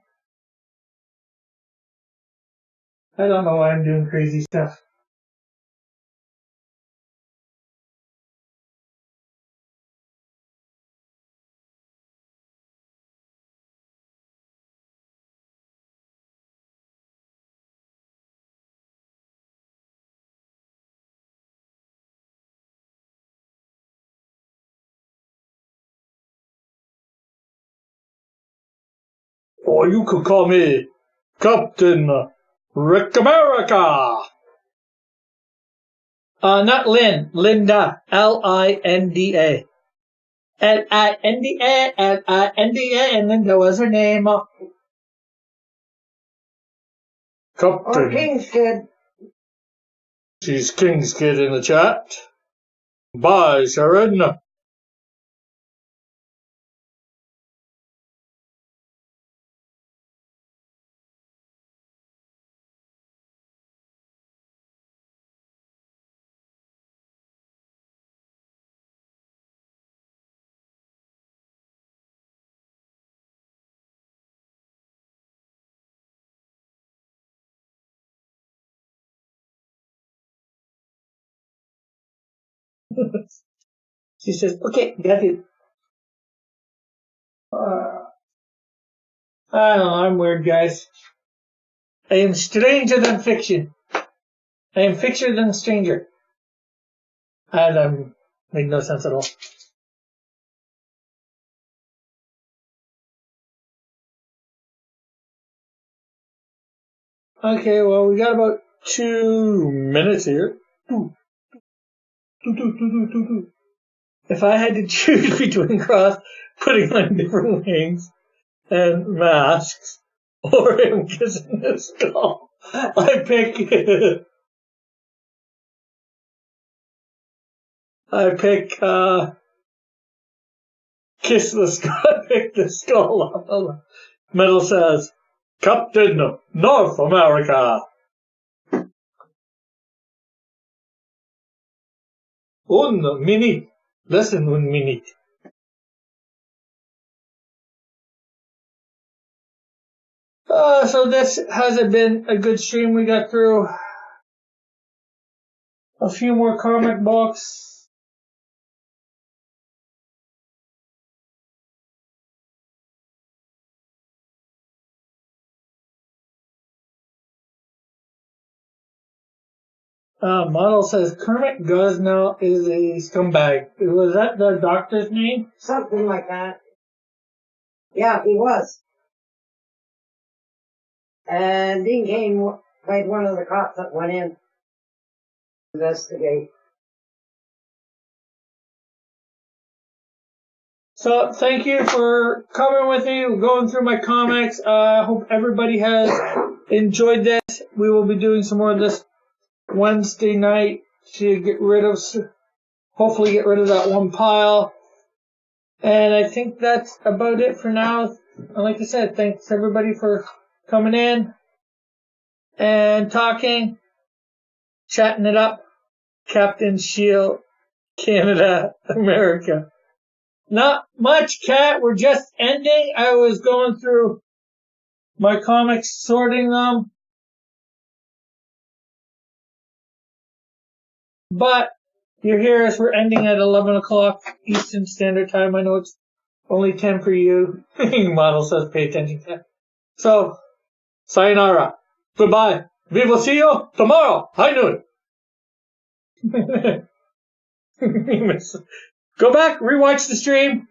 I don't know why I'm doing crazy stuff. Or you could call me Captain Rick America. Not Lynn, Linda, Linda. L-I-N-D-A, and Linda was her name. Captain. Or King's Kid. She's King's Kid in the chat. Bye, Sharon. She says, okay, got it. I don't know, I'm weird, guys. I am stranger than fiction. I am fiction than stranger. And made no sense at all. Okay, well, we got about 2 minutes here. If I had to choose between Cross putting on different wings and masks or him kissing the skull, I pick kiss the skull. I pick the skull off. Metal says, Captain North America. Un minute. Listen, 1 minute. So this hasn't been a good stream. We got through a few more comic books. Model says Kermit Gosnell is a scumbag. Was that the doctor's name? Something like that. Yeah, he was. And Dean Cain played one of the cops that went in to investigate. So thank you for coming with me, going through my comics. I hope everybody has enjoyed this. We will be doing some more of this Wednesday night to hopefully get rid of that one pile. And I think that's about it for now. And like I said, thanks everybody for coming in and talking, chatting it up. Captain Shield, Canada, America. Not much, Cat. We're just ending. I was going through my comics, sorting them. But you're here as we're ending at 11 o'clock Eastern Standard Time. I know it's only 10 for you. Model says pay attention, Cat. So, sayonara. Goodbye. We will see you tomorrow. High noon. Go back, rewatch the stream.